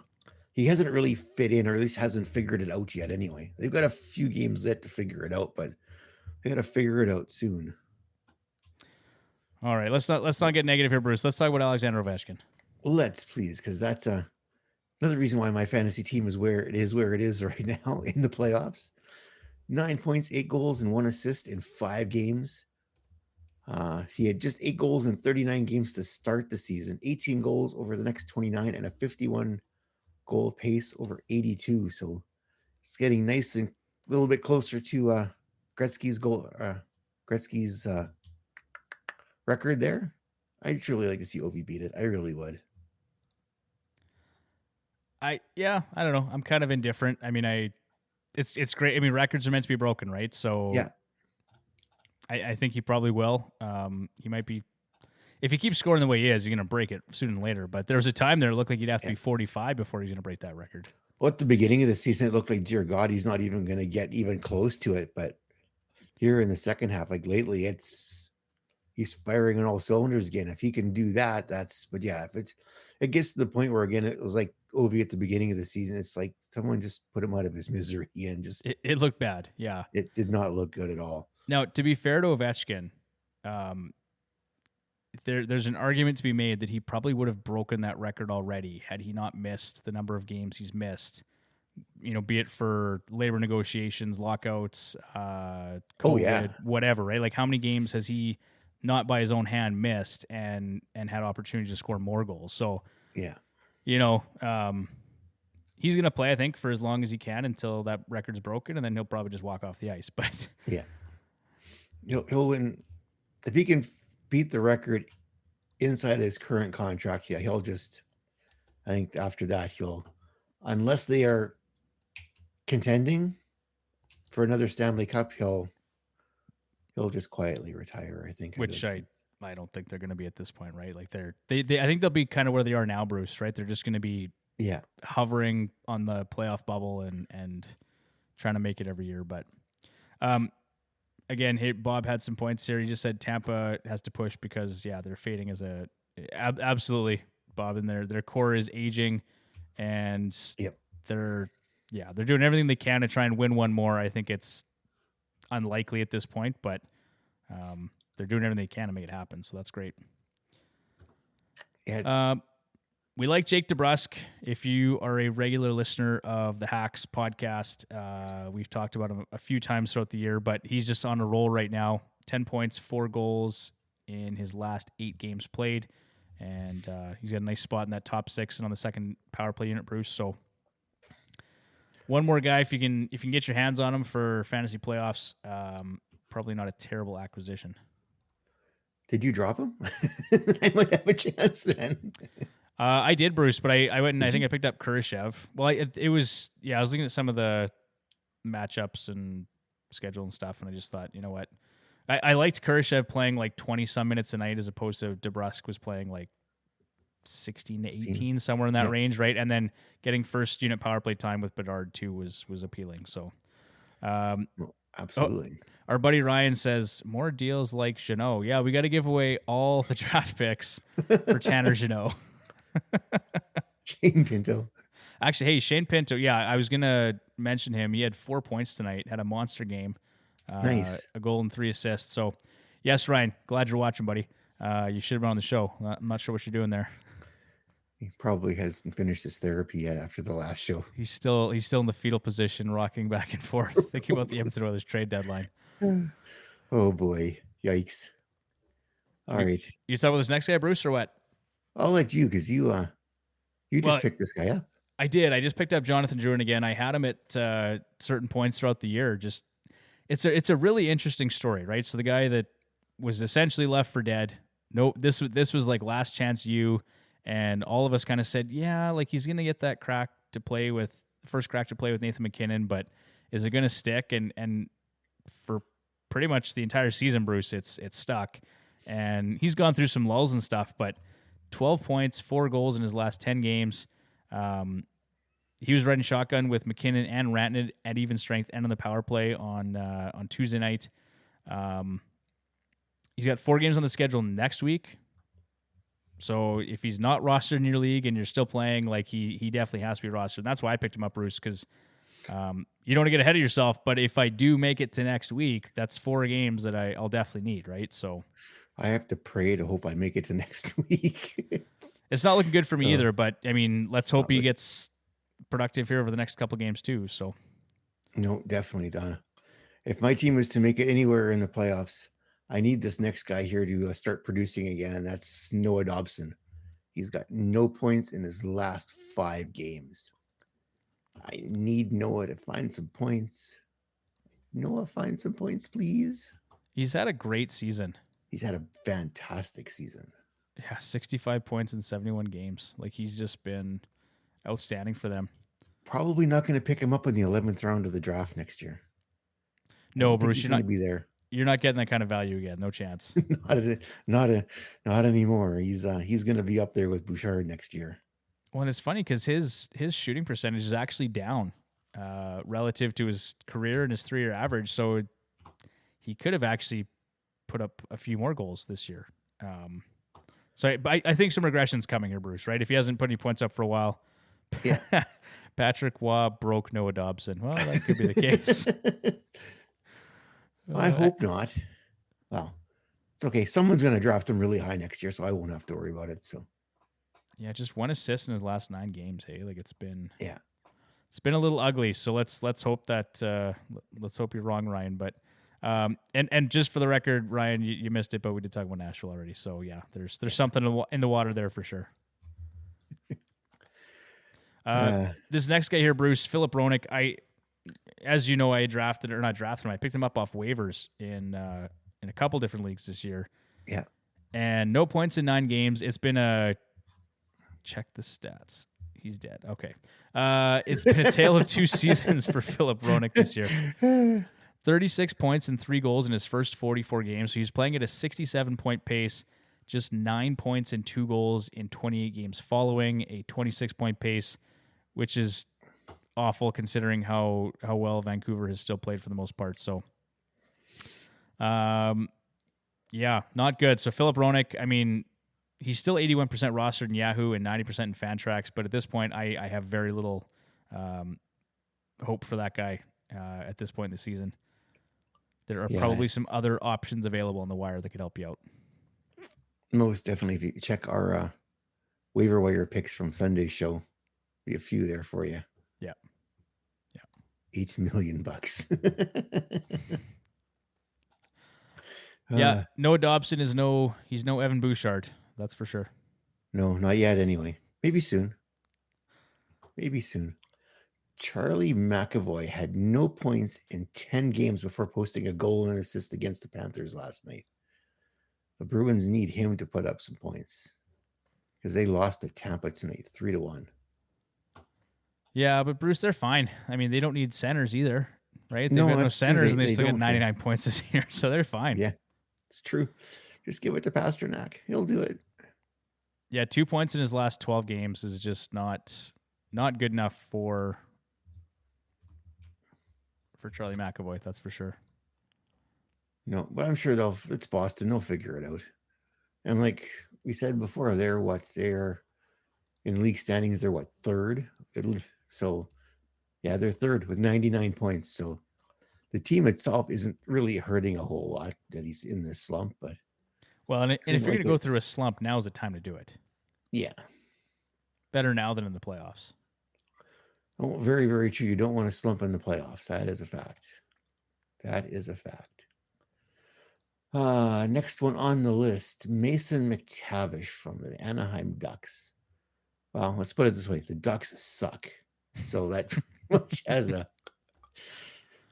He hasn't really fit in, or at least hasn't figured it out yet. Anyway, they've got a few games yet to figure it out, but they got to figure it out soon. All right, let's not get negative here, Bruce. Let's talk about Alexander Ovechkin. Let's please, because that's another reason why my fantasy team is where it is right now in the playoffs. 9 points, 8 goals, and 1 assist in 5 games. He had just 8 goals in 39 games to start the season, 18 goals over the next 29, and a 51 goal pace over 82. So it's getting nice and a little bit closer to Gretzky's record there. I'd truly like to see Ovi beat it. I really would. I don't know. I'm kind of indifferent. I mean, it's great. I mean, records are meant to be broken, right? So yeah, I think he probably will. He might be. If he keeps scoring the way he is, he's going to break it sooner than later. But there was a time there it looked like he'd have to be 45 before he's going to break that record. Well, at the beginning of the season, it looked like, dear God, he's not even going to get even close to it. But here in the second half, like lately, he's firing on all cylinders again. If he can do that, but yeah, if it gets to the point where, again, it was like Ovi at the beginning of the season, it's like someone just put him out of his misery and just... It looked bad, yeah. It did not look good at all. Now, to be fair to Ovechkin, there's an argument to be made that he probably would have broken that record already had he not missed the number of games he's missed. You know, be it for labor negotiations, lockouts, COVID, whatever, right? Like, how many games has he not by his own hand missed and had opportunity to score more goals? So, yeah, you know, he's going to play, I think, for as long as he can until that record's broken, and then he'll probably just walk off the ice. But yeah, he'll win if he can beat the record inside his current contract. Yeah, he'll just... I think after that unless they are contending for another Stanley Cup, he'll just quietly retire, I think. Which I don't think they're going to be at this point, right? Like they I think they'll be kind of where they are now, Bruce, right? They're just going to be hovering on the playoff bubble and trying to make it every year. But again, Bob had some points here. He just said Tampa has to push because they're fading as absolutely, Bob, and their core is aging, and they're doing everything they can to try and win one more. I think it's unlikely at this point, but they're doing everything they can to make it happen. So that's great. Yeah. We like Jake DeBrusk. If you are a regular listener of the Hacks podcast, we've talked about him a few times throughout the year, but he's just on a roll right now. 10 points, 4 goals in his last 8 games played. And he's got a nice spot in that top 6 and on the second power play unit, Bruce. So one more guy, if you can get your hands on him for fantasy playoffs, probably not a terrible acquisition. Did you drop him? I might have a chance then. I did, Bruce, but I went and I think I picked up Kurashev. Well, it was I was looking at some of the matchups and schedule and stuff, and I just thought, you know what, I liked Kurashev playing like 20 some minutes a night as opposed to DeBrusk was playing like 16 to 18, somewhere in that range, right? And then getting first unit power play time with Bedard too was appealing. So, absolutely. Our buddy Ryan says more deals like Jeannot. Yeah, we got to give away all the draft picks for Tanner Jeannot. Shane Pinto. Actually, hey, Shane Pinto. Yeah, I was going to mention him. He had 4 points tonight, had a monster game. Nice. A goal and 3 assists. So, yes, Ryan, glad you're watching, buddy. You should have been on the show. I'm not sure what you're doing there. He probably hasn't finished his therapy yet after the last show. He's still in the fetal position, rocking back and forth, thinking about the Edmonton Oilers trade deadline. Oh boy, yikes! All right, you talking about this next guy, Bruce, or what? I'll let you, because you just picked this guy up. I did. I just picked up Jonathan Drouin again. I had him at certain points throughout the year. Just it's a really interesting story, right? So the guy that was essentially left for dead. No, this was like last chance you, and all of us kind of said, yeah, like he's gonna get that first crack to play with Nathan MacKinnon, but is it gonna stick? And for pretty much the entire season, Bruce, it's stuck, and he's gone through some lulls and stuff, but 12 points, 4 goals in his last 10 games. He was riding shotgun with MacKinnon and Rantanen at even strength and on the power play on Tuesday night. He's got 4 games on the schedule next week. So if he's not rostered in your league and you're still playing, like he definitely has to be rostered. And that's why I picked him up, Bruce, because you don't want to get ahead of yourself. But if I do make it to next week, that's 4 games that I'll definitely need, right? So I have to pray to hope I make it to next week. It's not looking good for me either, but I mean, let's hope he gets productive here over the next couple of games too. So, no, definitely, Donna. If my team is to make it anywhere in the playoffs, I need this next guy here to start producing again, and that's Noah Dobson. He's got no points in his last 5 games. I need Noah to find some points. Noah, find some points, please. He's had a great season. He's had a fantastic season. Yeah, 65 points in 71 games. Like, he's just been outstanding for them. Probably not going to pick him up in the 11th round of the draft next year. No, Bruce, you're not going to be there. You're not getting that kind of value again. No chance. not anymore. He's going to be up there with Bouchard next year. Well, and it's funny because his shooting percentage is actually down relative to his career and his 3-year average. So he could have actually put up a few more goals this year. So I think some regression's coming here, Bruce, right? If he hasn't put any points up for a while. Yeah. Patrick Waugh broke Noah Dobson. Well, that could be the case. I hope not. Well, it's okay. Someone's going to draft him really high next year, so I won't have to worry about it. So, yeah, just 1 assist in his last 9 games. Hey, like it's been a little ugly. So let's hope that let's hope you're wrong, Ryan. But and just for the record, Ryan, you missed it, but we did talk about Nashville already. So yeah, there's something in the water there for sure. This next guy here, Bruce, Philipp Hronek. As you know, I picked him up off waivers in a couple different leagues this year. Yeah. And no points in 9 games. It's been check the stats. He's dead. Okay. It's been a tale of 2 seasons for Philipp Hronek this year. 36 points and 3 goals in his first 44 games. So he's playing at a 67-point pace, just 9 points and 2 goals in 28 games following a 26-point pace, which is awful considering how well Vancouver has still played for the most part. So, yeah, not good. So Philipp Hronek, I mean, he's still 81% rostered in Yahoo and 90% in Fantrax, but at this point, I have very little hope for that guy at this point in the season. There are probably some other options available on the wire that could help you out. Most definitely. If you check our waiver wire picks from Sunday's show, be a few there for you. Yeah. $8 million. Yeah. Noah Dobson he's no Evan Bouchard. That's for sure. No, not yet anyway. Maybe soon. Charlie McAvoy had no points in 10 games before posting a goal and an assist against the Panthers last night. The Bruins need him to put up some points because they lost to Tampa tonight 3-1. Yeah, but Bruce, they're fine. I mean, they don't need centers either, right? They've got no centers, and they still got 99 points this year, so they're fine. Yeah, it's true. Just give it to Pasternak. He'll do it. Yeah, 2 points in his last 12 games is just not good enough for Charlie McAvoy, that's for sure. No, but I'm sure it's Boston. They'll figure it out. And like we said before, they're in league standings. They're third? So, yeah, they're third with 99 points. So the team itself isn't really hurting a whole lot that he's in this slump. But well, and if you're going to go through a slump, now's the time to do it. Yeah. better now than in the playoffs. Oh, very, very true. You don't want to slump in the playoffs. That is a fact. That is a fact. Next one on the list, Mason McTavish from the Anaheim Ducks. Well, let's put it this way: the Ducks suck. So that pretty much has a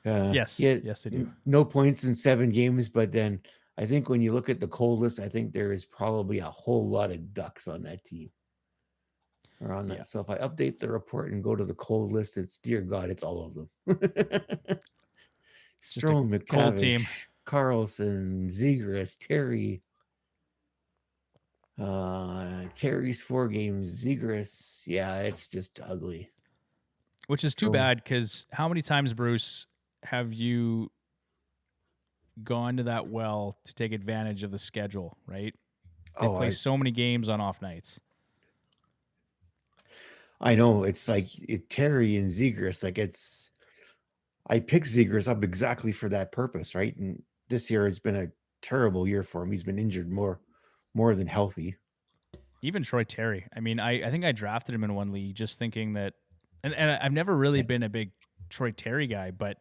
yes, they do. No points in 7 games, but then I think when you look at the cold list, I think there is probably a whole lot of Ducks on that team. Or on that. Yeah. So if I update the report and go to the cold list, it's dear God, it's all of them. Strome, McTavish, Carlson, Zegras, Terry. Terry's 4 games. Zegras, yeah, it's just ugly. Which is too bad, because how many times, Bruce, have you gone to that well to take advantage of the schedule, right? They play so many games on off nights. I know. It's like Terry and Zegras, like I picked Zegras up exactly for that purpose, right? And this year has been a terrible year for him. He's been injured more than healthy. Even Troy Terry. I mean, I think I drafted him in one league just thinking that, and I've never really been a big Troy Terry guy, but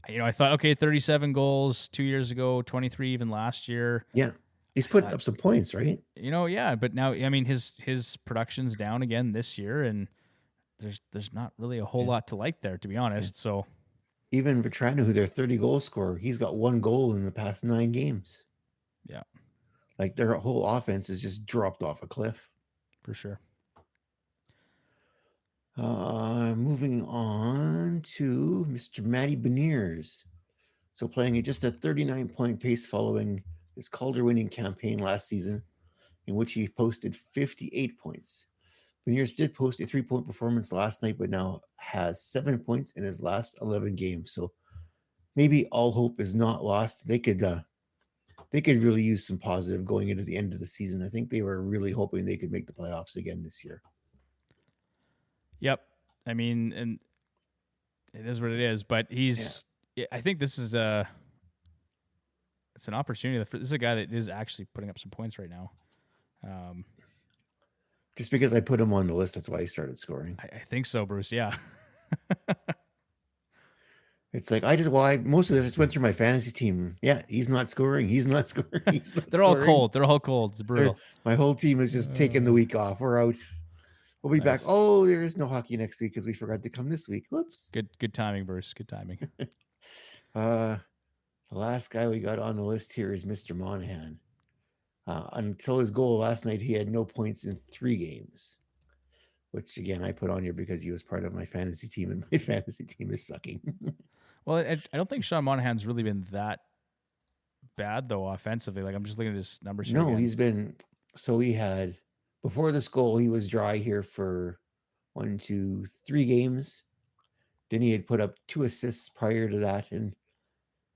I thought, okay, 37 goals 2 years ago, 23 even last year. Yeah. He's putting up some points, right? Yeah, but now, I mean, his production's down again this year, and there's not really a whole lot to like there, to be honest. Yeah. So even Vetrano, who their 30 goal scorer, he's got 1 goal in the past 9 games. Yeah. Like their whole offense has just dropped off a cliff. For sure. Moving on to Mr. Matty Beniers. So playing at just a 39-point pace following his Calder-winning campaign last season, in which he posted 58 points. Beniers did post a 3-point performance last night, but now has 7 points in his last 11 games. So maybe all hope is not lost. They could really use some positive going into the end of the season. I think they were really hoping they could make the playoffs again this year. Yep. I mean, and it is what it is, but I think this is it's an opportunity. This is a guy that is actually putting up some points right now. Just because I put him on the list, that's why he started scoring. I think so, Bruce. Yeah. It's like most of this just went through my fantasy team. Yeah, he's not scoring. He's not scoring. They're all cold. They're all cold. It's brutal. My whole team is just taking the week off. We're out. We'll be back. Oh, there is no hockey next week because we forgot to come this week. Whoops. Good timing, Bruce. Good timing. The last guy we got on the list here is Mr. Monahan. Until his goal last night, he had no points in 3 games. Which, again, I put on here because he was part of my fantasy team, and my fantasy team is sucking. Well, I don't think Sean Monahan's really been that bad, though, offensively. Like, I'm just looking at his numbers here. No, he's been... So he had... Before this goal, he was dry here for 1, 2, 3 games. Then he had put up 2 assists prior to that and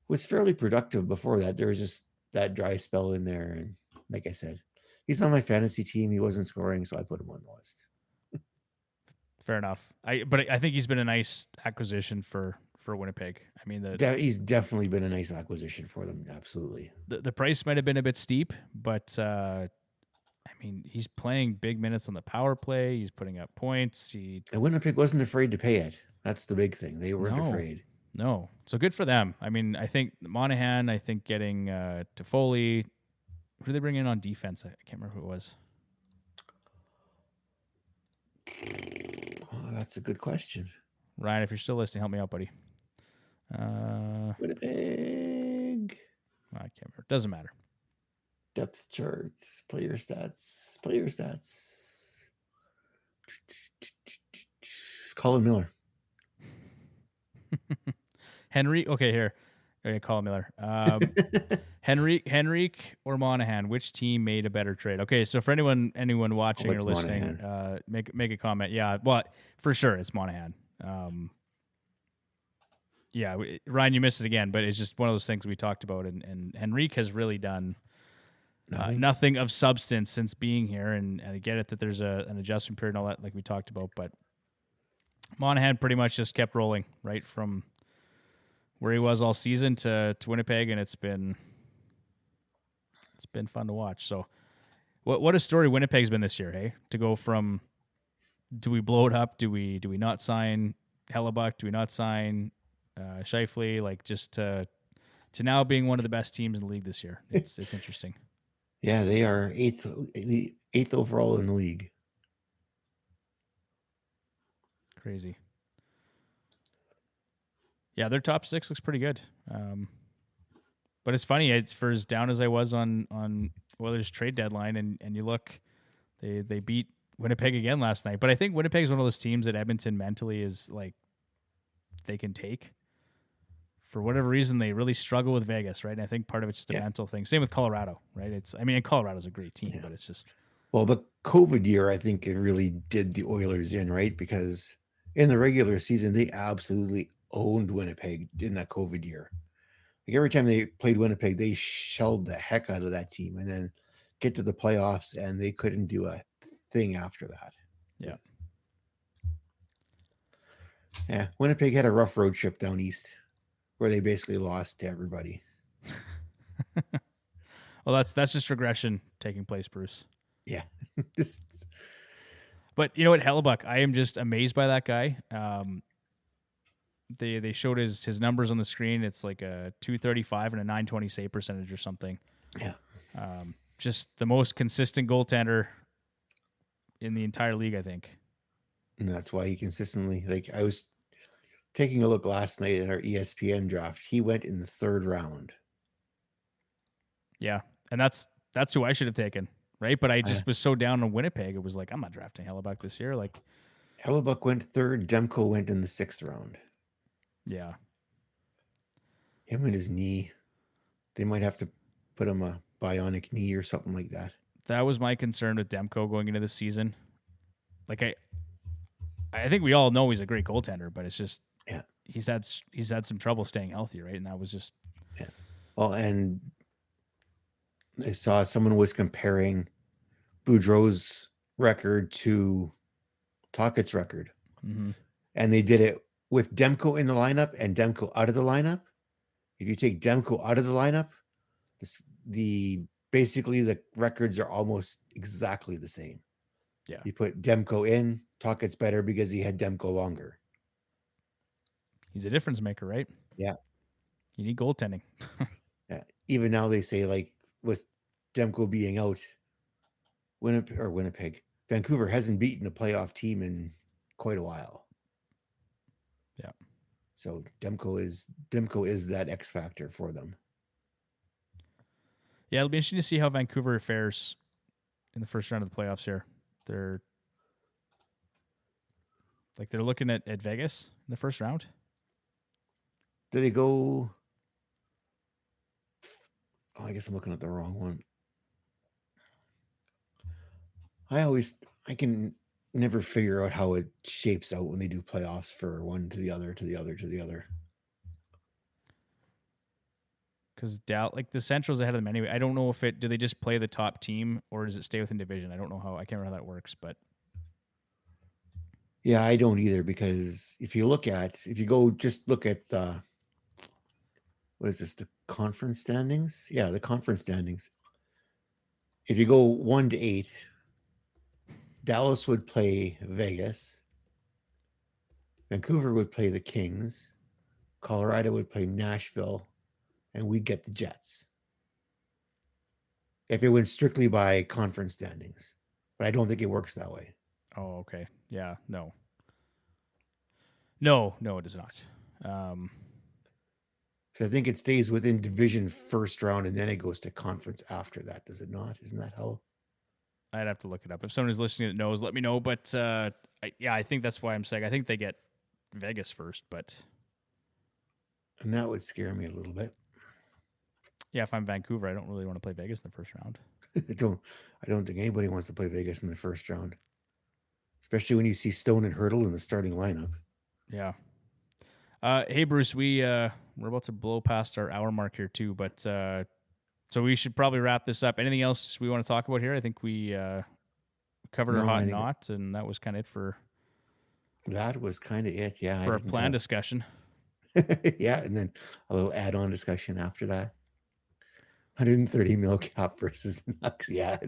was fairly productive before that. There was just that dry spell in there. And like I said, he's on my fantasy team. He wasn't scoring, so I put him on the list. Fair enough. But I think he's been a nice acquisition for Winnipeg. I mean, he's definitely been a nice acquisition for them. Absolutely. The price might have been a bit steep, but I mean, he's playing big minutes on the power play. He's putting up points. And Winnipeg wasn't afraid to pay it. That's the big thing. They weren't afraid. No. So good for them. I mean, I think Monahan, getting Toffoli. Who did they bring in on defense? I can't remember who it was. Oh, that's a good question. Ryan, if you're still listening, help me out, buddy. Winnipeg. I can't remember. Doesn't matter. Depth charts, player stats. Colin Miller. Henry. Okay, here. Okay, Colin Miller. Henrique or Monahan, which team made a better trade? Okay, so for anyone watching or listening, make a comment. Yeah, well, for sure it's Monahan. Yeah, Ryan, you missed it again, but it's just one of those things we talked about, and Henrique has really done nothing of substance since being here, and I get it that there's an adjustment period and all that, like we talked about, but Monahan pretty much just kept rolling right from where he was all season to Winnipeg, and it's been fun to watch. So What a story Winnipeg's been this year, hey? To go from, do we blow it up? Do we not sign Hellebuyck? Do we not sign Scheifele? Like, just to now being one of the best teams in the league this year. It's interesting. Yeah, they are eighth overall in the league. Crazy. Yeah, their top six looks pretty good. But it's funny. It's for as down as I was on Oilers trade deadline, and you look, they beat Winnipeg again last night. But I think Winnipeg is one of those teams that Edmonton mentally is like they can take. For whatever reason, they really struggle with Vegas, right? And I think part of it's just a mental thing. Same with Colorado, right? Colorado's a great team, but it's just. Well, the COVID year, I think it really did the Oilers in, right? Because in the regular season, they absolutely owned Winnipeg in that COVID year. Like every time they played Winnipeg, they shelled the heck out of that team, and then get to the playoffs, and they couldn't do a thing after that. Yeah. Yeah. Winnipeg had a rough road trip down east where they basically lost to everybody. Well, that's just regression taking place, Bruce. Yeah. But you know what, Hellebuyck, I am just amazed by that guy. They showed his numbers on the screen. It's like a 235 and a 920 save percentage or something. Yeah. Just the most consistent goaltender in the entire league, I think. And that's why he consistently, like, I was taking a look last night at our ESPN draft. He went in the third round. Yeah. And that's who I should have taken, right? But I just was so down on Winnipeg. It was like, I'm not drafting Hellebuyck this year. Like, Hellebuyck went third. Demko went in the sixth round. Yeah. Him and his knee. They might have to put him a bionic knee or something like that. That was my concern with Demko going into the season. Like, I think we all know he's a great goaltender, but it's just he's had some trouble staying healthy, right? And that was just Well, and I saw someone was comparing Boudreau's record to Tocchet's record, and they did it with Demko in the lineup and Demko out of the lineup. If you take Demko out of the lineup, basically the records are almost exactly the same. Yeah. You put Demko in, Tocchet's better because he had Demko longer. He's a difference maker, right? Yeah. You need goaltending. Yeah. Even now they say, like, with Demko being out, Winnipeg, Vancouver hasn't beaten a playoff team in quite a while. Yeah. So Demko is that X factor for them. Yeah, it'll be interesting to see how Vancouver fares in the first round of the playoffs here. They're looking at Vegas in the first round. Did they go? Oh, I guess I'm looking at the wrong one. I can never figure out how it shapes out when they do playoffs for one to the other, to the other, to the other. Because like the Central's ahead of them anyway. I don't know if do they just play the top team or does it stay within division? I don't know I can't remember how that works, but. Yeah, I don't either, because if you go just look at the, what is this, the conference standings? Yeah, the conference standings. If you go 1 to 8, Dallas would play Vegas. Vancouver would play the Kings. Colorado would play Nashville. And we'd get the Jets. If it went strictly by conference standings. But I don't think it works that way. Oh, okay. Yeah, no. No, it does not. So I think it stays within division first round and then it goes to conference after that. Does it not? Isn't that how? I'd have to look it up. If somebody's listening that knows, let me know. But I think that's why I'm saying I think they get Vegas first. But and that would scare me a little bit. Yeah, if I'm Vancouver, I don't really want to play Vegas in the first round. I don't think anybody wants to play Vegas in the first round, especially when you see Stone and Hurdle in the starting lineup. Yeah. Hey Bruce, we're about to blow past our hour mark here too, but so we should probably wrap this up. Anything else we want to talk about here? I think we covered our hot and not, and that was kind of it for. That was kind of it, yeah. For a plan discussion. Yeah, and then a little add-on discussion after that. 130 mil cap versus the Nucks. Yeah,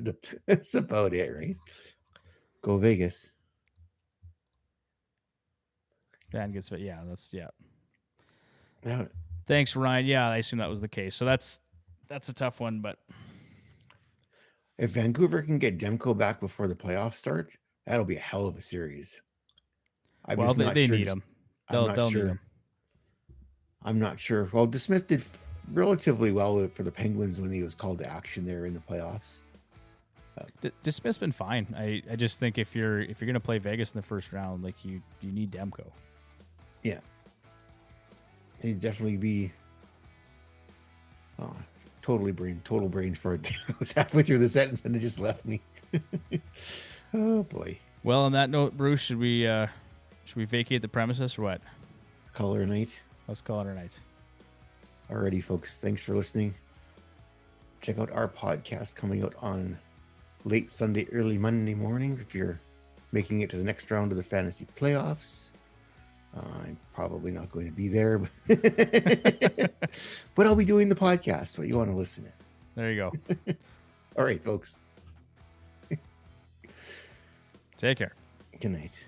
that's about it, right? Go Vegas. Van gets it. Yeah, yeah. Thanks, Ryan. Yeah, I assume that was the case. So that's a tough one, but if Vancouver can get Demko back before the playoffs start, that'll be a hell of a series. They need him. They'll need him. I'm not sure. Well, DeSmith did relatively well for the Penguins when he was called to action there in the playoffs. DeSmith's been fine. I just think if you're gonna play Vegas in the first round, like you need Demko. Yeah, he'd definitely be. Total brain fart. I was halfway through the sentence and it just left me. Oh boy. Well, on that note, Bruce, should we vacate the premises or what? Call it a night. Let's call it a night. Alrighty, folks. Thanks for listening. Check out our podcast coming out on late Sunday, early Monday morning. If you're making it to the next round of the fantasy playoffs, I'm probably not going to be there, but I'll be doing the podcast, so you want to listen in. There you go. All right, folks. Take care. Good night.